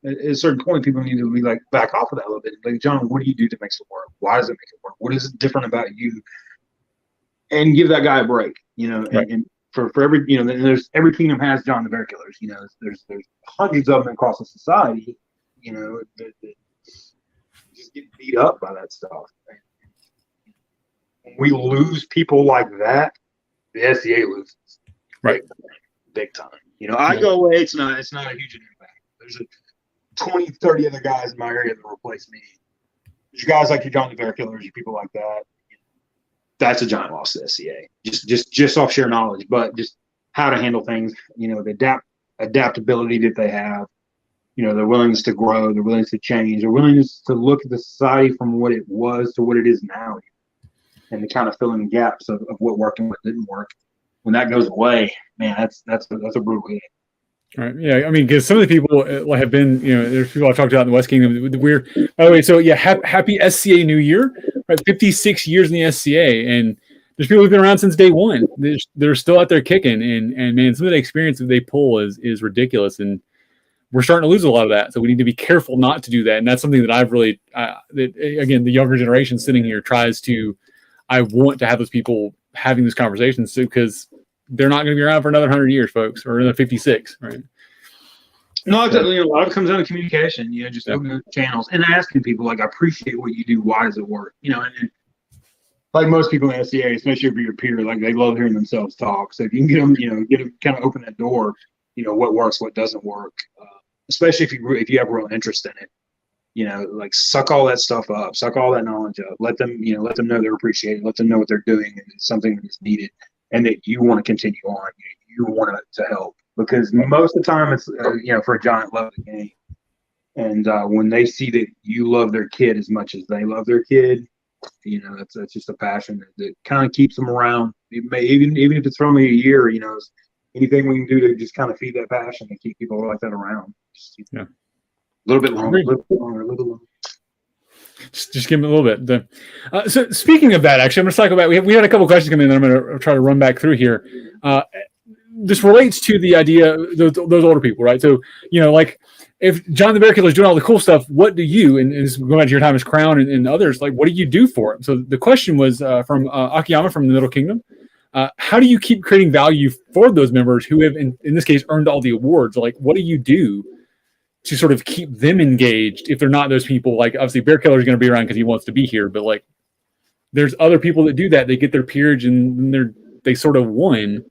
at a certain point, people need to be back off of that a little bit. Like, John, what do you do that makes it work? Why does it make it work? What is different about you? And give that guy a break, Right. and for every, there's every kingdom has John the Bear Killers. There's hundreds of them across the society, that just get beat up by that stuff. When we lose people like that, the SCA loses. Right. Big time. I go away, it's not a huge impact. There's 20, 30 other guys in my area that replace me. There's guys like your John the Bear Killers, your people like that. that's a giant loss to the SCA. Just off sheer knowledge, but just how to handle things. The adaptability that they have. Their willingness to grow, their willingness to change, their willingness to look at the society from what it was to what it is now, and to kind of fill in the gaps of what worked and what didn't work. When that goes away, man, that's a brutal hit. Right. Yeah. I mean, because some of the people have been, there's people I've talked about in the West Kingdom. We're, by the way, so yeah, happy SCA New Year, right? 56 years in the SCA, and there's people who've been around since day one. They're still out there kicking, and man, some of the experience that they pull is ridiculous, and we're starting to lose a lot of that. So we need to be careful not to do that. And that's something that I've really, again, the younger generation sitting here tries to, I want to have those people having these conversations because they're not going to be around for another 100 years, folks, or another 56, right? No, exactly. A lot of it comes down to communication, just opening channels and asking people, like, I appreciate what you do. Why does it work? And like most people in SCA, especially if you're your peer, like they love hearing themselves talk. So if you can get them, kind of open that door, what works, what doesn't work. Especially if you have real interest in it, like suck all that stuff up, suck all that knowledge up, let them know they're appreciated, let them know what they're doing and it's something that is needed and that you want to continue on, you want to help, because most of the time it's, for a giant love of the game. And when they see that you love their kid as much as they love their kid, that's just a passion that kind of keeps them around. Even if it's for only a year, anything we can do to just kind of feed that passion and keep people like that around. A little bit longer, a little bit longer. Just give me a little bit. So speaking of that, actually, I'm going to cycle back. We had a couple questions come in that I'm going to try to run back through here. This relates to the idea those older people, right? So, like if John the Bear Killer is doing all the cool stuff, what do you, and this is going back to your time as Crown and others, like what do you do for him? So the question was from Akiyama from the Middle Kingdom. How do you keep creating value for those members who have, in this case, earned all the awards? Like, what do you do to sort of keep them engaged if they're not those people? Like, obviously, Bear Killer is going to be around because he wants to be here, but like, there's other people that do that. They get their peerage and they sort of won.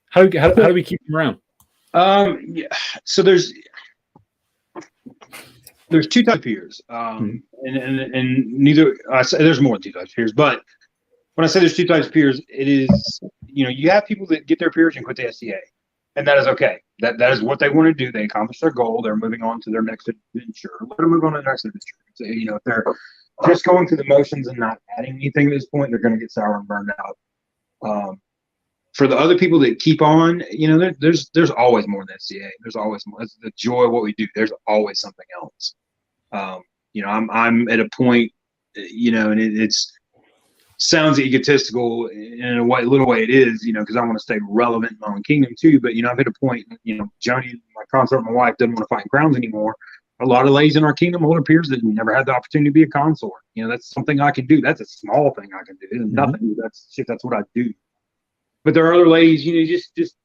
How do we keep them around? Yeah. So there's two types of peers, and neither I say there's more than two types of peers, but when I say there's two types of peers, it is, you have people that get their peerage and quit the SCA, and that is okay. That is what they want to do. They accomplish their goal. They're moving on to their next adventure. Let them move on to the next adventure. So, if they're just going through the motions and not adding anything at this point, they're going to get sour and burned out. For the other people that keep on, there's always more than SCA. There's always more. That's the joy of what we do. There's always something else. I'm at a point, and it's sounds egotistical in a little way it is, because I want to stay relevant in my own kingdom too. But, I've hit a point, Joni, my consort, my wife, doesn't want to fight in crowns anymore. A lot of ladies in our kingdom, older peers that never had the opportunity to be a consort. That's something I can do. That's a small thing I can do. It's nothing. That's what I do. But there are other ladies, just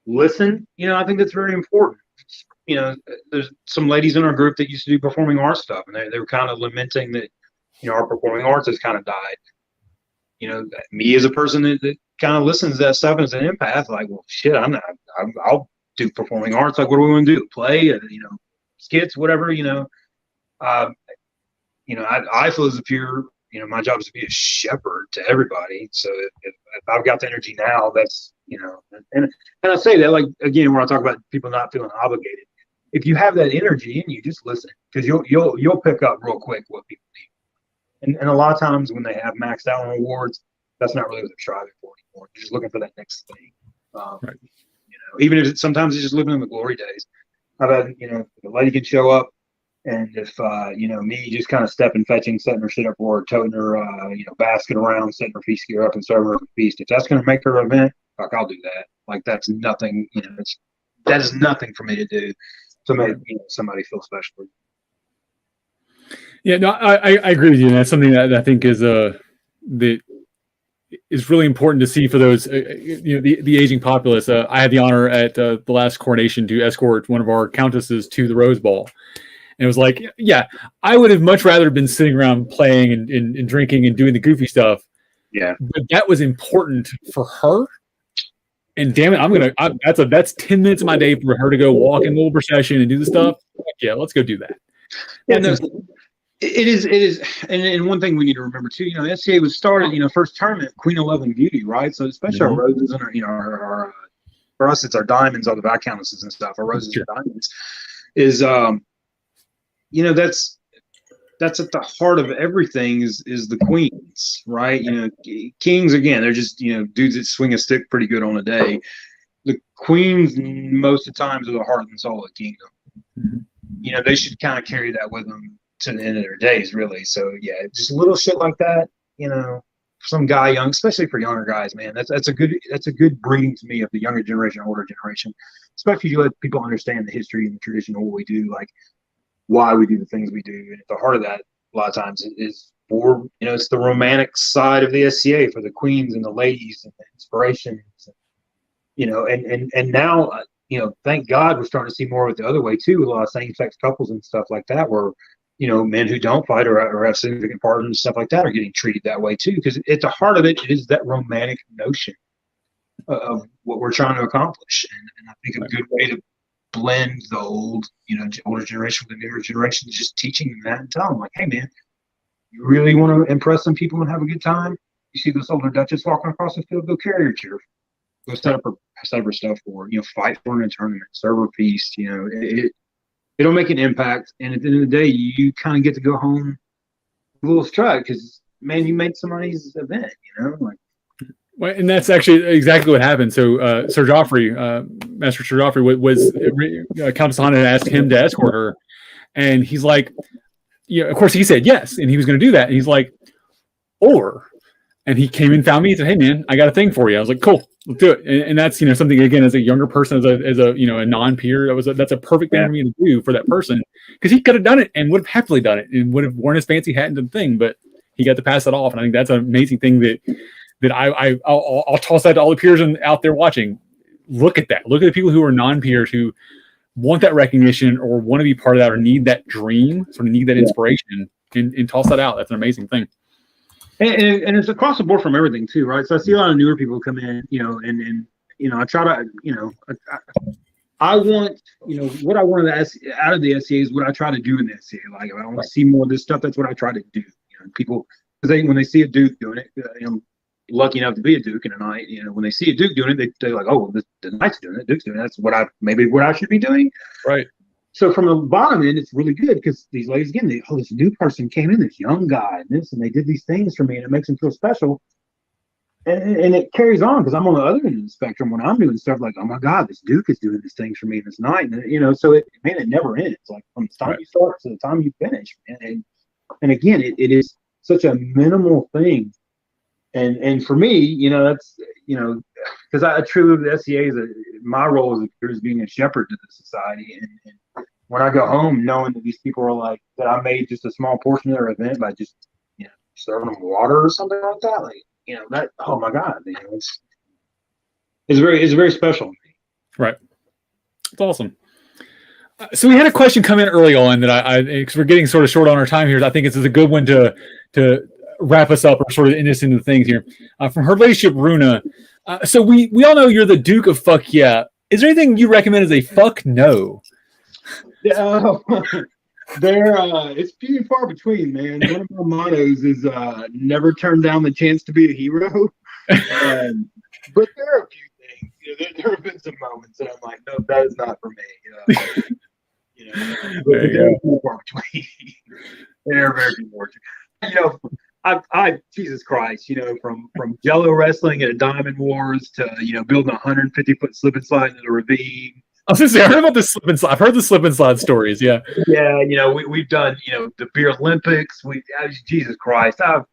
listen. I think that's very important. There's some ladies in our group that used to do performing arts stuff, and they were kind of lamenting that, our performing arts has kind of died. Me as a person that kind of listens to that stuff and is an empath, like, well, shit, I'll do performing arts. Like, what do we want to do? Play, skits, whatever, I feel as a peer, my job is to be a shepherd to everybody. So if I've got the energy now, that's, and I say that, like, again, when I talk about people not feeling obligated, if you have that energy in you, just listen, because you'll pick up real quick what people need. And a lot of times when they have maxed out on awards, that's not really what they're striving for anymore. They're just looking for that next thing. Right. Even if sometimes it's just living in the glory days. I've had, the lady can show up, and if, me just kind of stepping, fetching, setting her shit up for her, toting her, basket around, setting her feast gear up and serving her a feast, if that's going to make her event, like, I'll do that. Like, that's nothing, that is nothing for me to do to make, somebody feel special. Yeah, no, I agree with you. And that's something that I think is that is really important to see for those, the aging populace. I had the honor at the last coronation to escort one of our countesses to the Rose Ball. And it was like, yeah, I would have much rather been sitting around playing and drinking and doing the goofy stuff. Yeah. But that was important for her. And damn it, that's 10 minutes of my day for her to go walk in a little procession and do the stuff. Yeah, let's go do that. Yeah, It is, and one thing we need to remember too, the SCA was started, first tournament, Queen 11 Beauty, right? So especially our roses and our for us, it's our diamonds, all the Viscountesses and stuff. Our roses and diamonds is, that's at the heart of everything is the queens, right? Kings, again, they're just, dudes that swing a stick pretty good on a day. The queens, most of the times, are the heart and soul of the kingdom. Mm-hmm. They should kind of carry that with them to the end of their days, really. So, yeah, just little shit like that, some guy young, especially for younger guys, man, that's a good breeding to me of the younger generation, older generation, especially if you let people understand the history and the tradition of what we do, like why we do the things we do. And at the heart of that, a lot of times, is for, it's the romantic side of the SCA for the queens and the ladies and the inspirations, and now, thank God we're starting to see more of it the other way too, with a lot of same-sex couples and stuff like that, where, men who don't fight or have significant partners and stuff like that are getting treated that way too, because at the heart of it is that romantic notion of what we're trying to accomplish. And I think a good way to blend the old, older generation with the newer generation is just teaching them that and telling them, like, hey, man, you really want to impress some people and have a good time? You see this older Duchess walking across the field, go carry her chair. Go set up her stuff for her, fight for her in a tournament, serve her feast, it'll make an impact. And at the end of the day, you kind of get to go home with a little strut because, man, you made somebody's event, Well, and that's actually exactly what happened. So Sir Joffrey, Master Sir Joffrey, was Countess Hanna had asked him to escort her, and he's like, of course he said yes, and he was going to do that. And he's like, and he came and found me and said, hey, man, I got a thing for you. I was like, cool, let's do it. And that's, something, again, as a younger person, as a a non-peer, that's a perfect thing for me to do for that person, because he could have done it and would have happily done it and would have worn his fancy hat into the thing, but he got to pass it off. And I think that's an amazing thing that I'll toss that to all the peers out there watching. Look at that. Look at the people who are non-peers who want that recognition or want to be part of that or need that dream, sort of need that inspiration, and toss that out. That's an amazing thing. And it's across the board from everything too, right? So I see a lot of newer people come in, and I try to, I want, what I want out of the SCA is what I try to do in the SCA. Like, if I want to see more of this stuff, that's what I try to do. People, because when they see a Duke doing it, I'm lucky enough to be a Duke in a night. When they see a Duke doing it, they're like, oh, the Knight's doing it, Duke's doing it. That's what I should be doing. Right. So from the bottom end, it's really good because these ladies, again, this new person came in, this young guy, and they did these things for me, and it makes them feel special. And it carries on because I'm on the other end of the spectrum when I'm doing stuff like, oh my God, this Duke is doing these things for me this night. And, so it never ends. Like from the time you start to the time you finish. And again, it is such a minimal thing. And for me, that's, because I truly, the SCA is my role is being a shepherd to the society. And when I go home, knowing that these people are like, that I made just a small portion of their event by just, serving them water or something like that, like, that, oh my God, it's very special to me. Right. It's awesome. So we had a question come in early on that because we're getting sort of short on our time here. I think it's a good one to wrap us up or sort of end us into things here. From her ladyship, Runa. So we all know you're the Duke of Fuck Yeah. Is there anything you recommend as a fuck no? Yeah, it's few and far between, man. One of my mottos is never turn down the chance to be a hero. But there are a few things. There have been some moments that I'm like, no, that is not for me. But there are few and far between. There are very few more. I Jesus Christ, from Jello wrestling at a Diamond Wars to building a 150-foot slip and slide into the ravine. I was gonna say, I heard about the slip and slide. I've heard the slip and slide stories. Yeah. Yeah, we've done the beer Olympics. Jesus Christ, I'm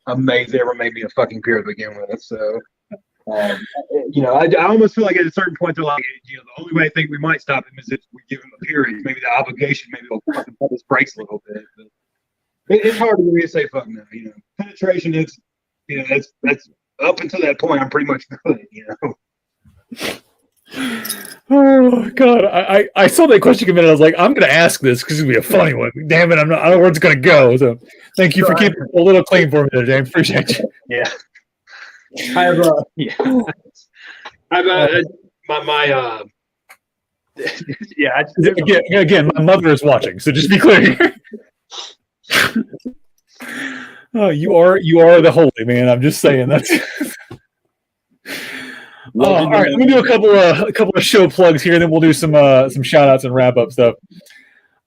amazed they ever made me a fucking beer to begin with. So, I almost feel like at a certain point they're like, the only way I think we might stop him is if we give him a period. Maybe the obligation, maybe they'll fucking pump his brakes a little bit. But it's hard for me to say fuck no. Penetration is, that's up until that point. I'm pretty much good. Oh God, I saw that question come in and I was like, I'm going to ask this because it's going to be a funny one. Damn it, I don't know where it's going to go. So thank you for keeping it a little clean for me today, James. Appreciate you. Yeah. I have again, my mother is watching, so just be clear here. Oh, you are the holy man. I'm just saying that's. All right, let me do a couple of show plugs here, and then we'll do some shout outs and wrap up stuff.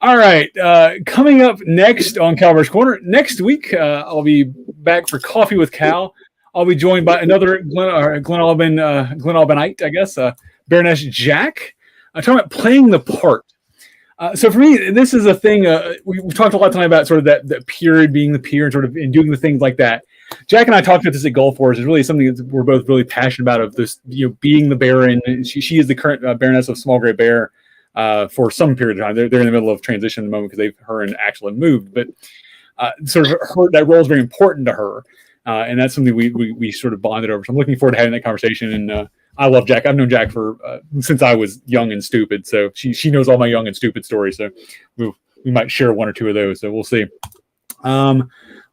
All right, coming up next on Calvert's Corner next week, I'll be back for Coffee with Cal. I'll be joined by another Glenalbanite, I guess, Baroness Jack. I'm talking about playing the part. So for me, this is a thing. We've talked a lot tonight about sort of that peer, being the peer, and sort of and doing the things like that. Jack and I talked about this at Gulf Wars. It's really something that we're both really passionate about. Of this, being the Baron. She is the current Baroness of Small Gray Bear for some period of time. They're in the middle of transition at the moment because her and Axel have moved. But sort of that role is very important to her, and that's something we sort of bonded over. So I'm looking forward to having that conversation. And I love Jack. I've known Jack for since I was young and stupid. So she knows all my young and stupid stories. So we might share one or two of those. So we'll see.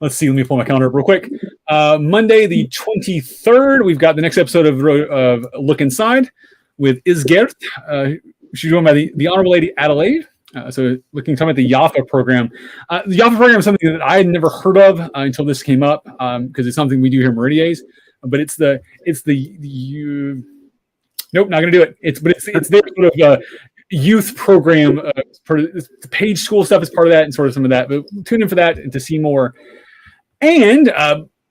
Let's see. Let me pull my calendar up real quick. Monday, the 23rd, we've got the next episode of Look Inside with Isgert. She's joined by the Honorable Lady Adelaide. So talking about the Jaffa program. The Jaffa program is something that I had never heard of until this came up because it's something we do here in Meridies. But it's the nope, not going to do it. It's their sort of youth program. The Page School stuff is part of that and sort of some of that. But tune in for that and to see more. And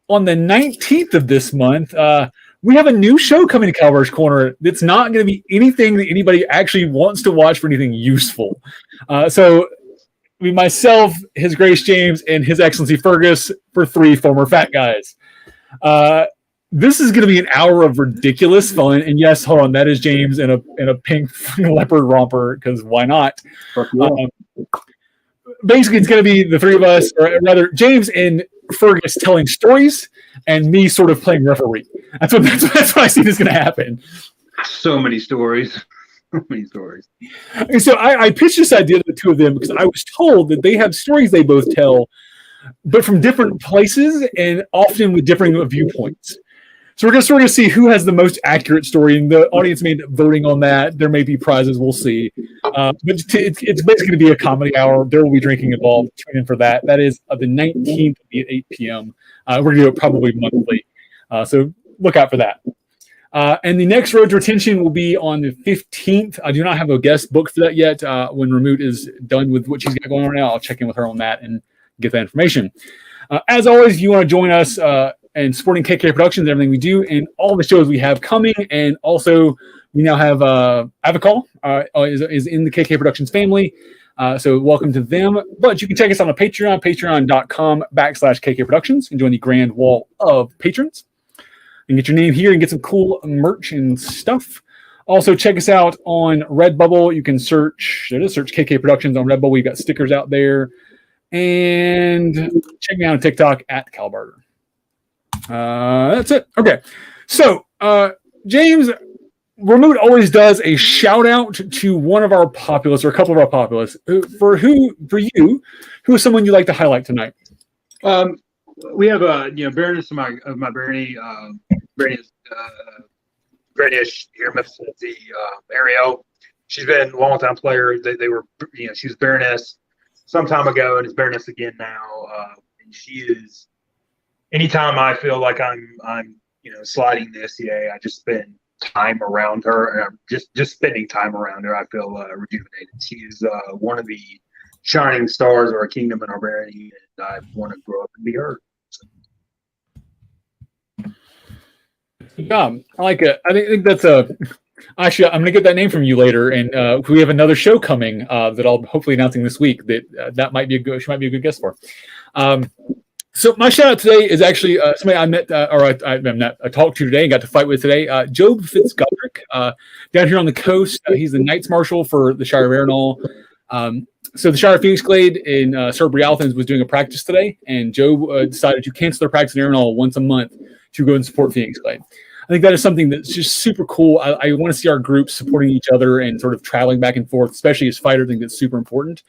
on the 19th of this month, we have a new show coming to Calvert's Corner that's not going to be anything that anybody actually wants to watch for anything useful. So myself, His Grace James, and His Excellency Fergus for 3 former fat guys. This is going to be an hour of ridiculous fun. And yes, hold on, that is James in a pink leopard romper, because why not? Basically, it's going to be the 3 of us, or rather, James and Fergus telling stories, and me sort of playing referee. That's what I see is going to happen. So many stories. So many stories. And so I pitched this idea to the 2 of them because I was told that they have stories they both tell, but from different places and often with differing viewpoints. So we're going to sort of see who has the most accurate story, and the audience may end up voting on that. There may be prizes. We'll see. But it's basically going to be a comedy hour. There will be drinking involved. Tune in for that. That is the 19th at 8 p.m. We're going to do it probably monthly. So look out for that. And the next Road to Retention will be on the 15th. I do not have a guest booked for that yet. When Rahmut is done with what she's got going on right now, I'll check in with her on that and get that information. As always, if you want to join us and supporting KK Productions, everything we do, and all the shows we have coming, and also we now have Avacall is in the KK Productions family. So welcome to them. But you can check us on Patreon, patreon.com/KK Productions, and join the grand wall of patrons. And get your name here and get some cool merch and stuff. Also, check us out on Redbubble. You can search KK Productions on Redbubble. We've got stickers out there. And check me out on TikTok at Kal-bardr. That's it. Okay. So, James, Rahmut always does a shout out to one of our populists or a couple of our populists. For you, who is someone you'd like to highlight tonight? We have Baroness of my Barony, Baroness Rahmut, the Ariel. She's been a long time player. They were, she was Baroness some time ago and is Baroness again now. And she is. Anytime I feel like I'm sliding the SCA, I just spend time around her. Just spending time around her, I feel rejuvenated. She is one of the shining stars of our kingdom and our barony, and I want to grow up and be her. Good job. I like it. I think that's actually, I'm going to get that name from you later, and we have another show coming that I'll hopefully announcing this week that might be she might be a good guest for. So my shout out today is actually somebody I met I talked to today and got to fight with today. Job Fitzgodrick down here on the coast. He's the Knights Marshal for the Shire of Arenal. So the Shire of Phoenix Glade in Sir Brialthans was doing a practice today, and Job decided to cancel their practice in Arenal once a month to go and support Phoenix Glade. I think that is something that's just super cool. I want to see our groups supporting each other and sort of traveling back and forth, especially as fighters. I think that's super important.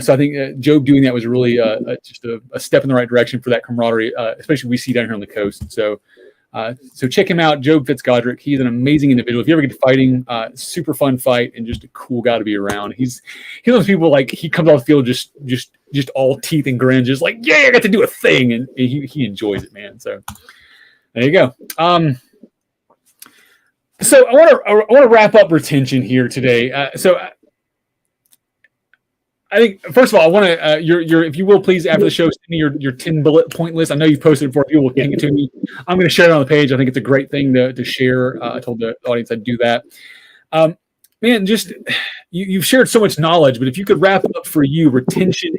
So I think Job doing that was really just a step in the right direction for that camaraderie, especially we see down here on the coast. So So check him out, Job Fitzgodrick. He's an amazing individual. If you ever get to fighting, super fun fight and just a cool guy to be around. He's those people like he comes off the field just all teeth and grins, just like, yeah, I got to do a thing, and he enjoys it, man. So there you go. So I want to wrap up retention here today. I think first of all, I want to your if you will please after the show send me your 10 bullet point list. I know you've posted it before. If you will ping it to me, I'm going to share it on the page. I think it's a great thing to share. I told the audience I'd do that. Man, just you've shared so much knowledge, but if you could wrap up for you retention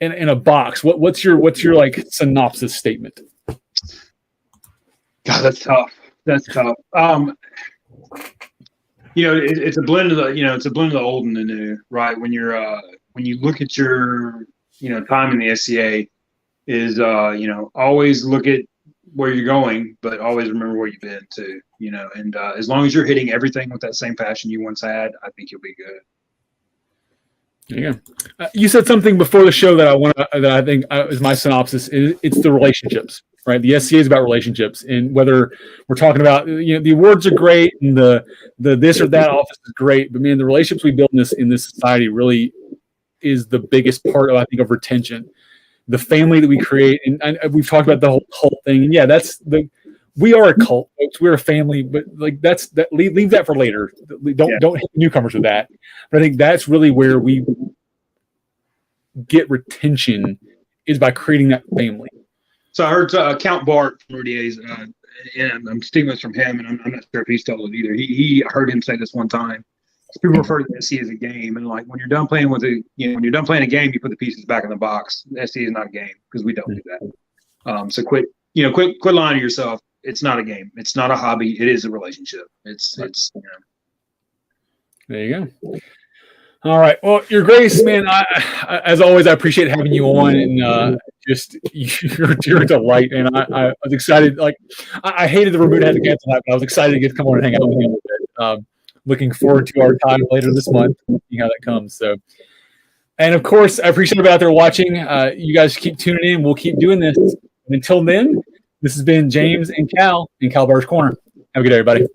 in a box, what's your like synopsis statement? God, that's tough. That's tough. It's a blend of the old and the new, right? When you look at your, time in the SCA is, always look at where you're going, but always remember where you've been too, and as long as you're hitting everything with that same passion you once had, I think you'll be good. Yeah. You said something before the show that I think is my synopsis. It's the relationships, right? The SCA is about relationships, and whether we're talking about, the awards are great and the this or that office is great, but man, the relationships we build in this society really is the biggest part of, I think, of retention. The family that we create, and we've talked about the whole cult thing, and yeah, we are a cult, folks. We're a family, but like leave that for later. Don't hit newcomers with that. But I think that's really where we get retention is by creating that family. So I heard Count Bart from RDA's, and I'm stealing this from him, and I'm not sure if he's told it either. He heard him say this one time. People refer to the SC as a game, and like when you're done playing when you're done playing a game, you put the pieces back in the box. The SC is not a game because we don't do that. So quit lying to yourself. It's not a game. It's not a hobby. It is a relationship. It's. There you go. All right. Well, Your Grace, man, I as always, I appreciate having you on, and you're a delight. And I was excited. Like, I hated the Rahmut had to cancel that, but I was excited to get to come on and hang out with you a little bit. Looking forward to our time later this month, seeing how that comes. So, and of course, I appreciate everybody out there watching. You guys keep tuning in. We'll keep doing this. And until then, this has been James and Cal in Kal-bardr's Corner. Have a good day, everybody.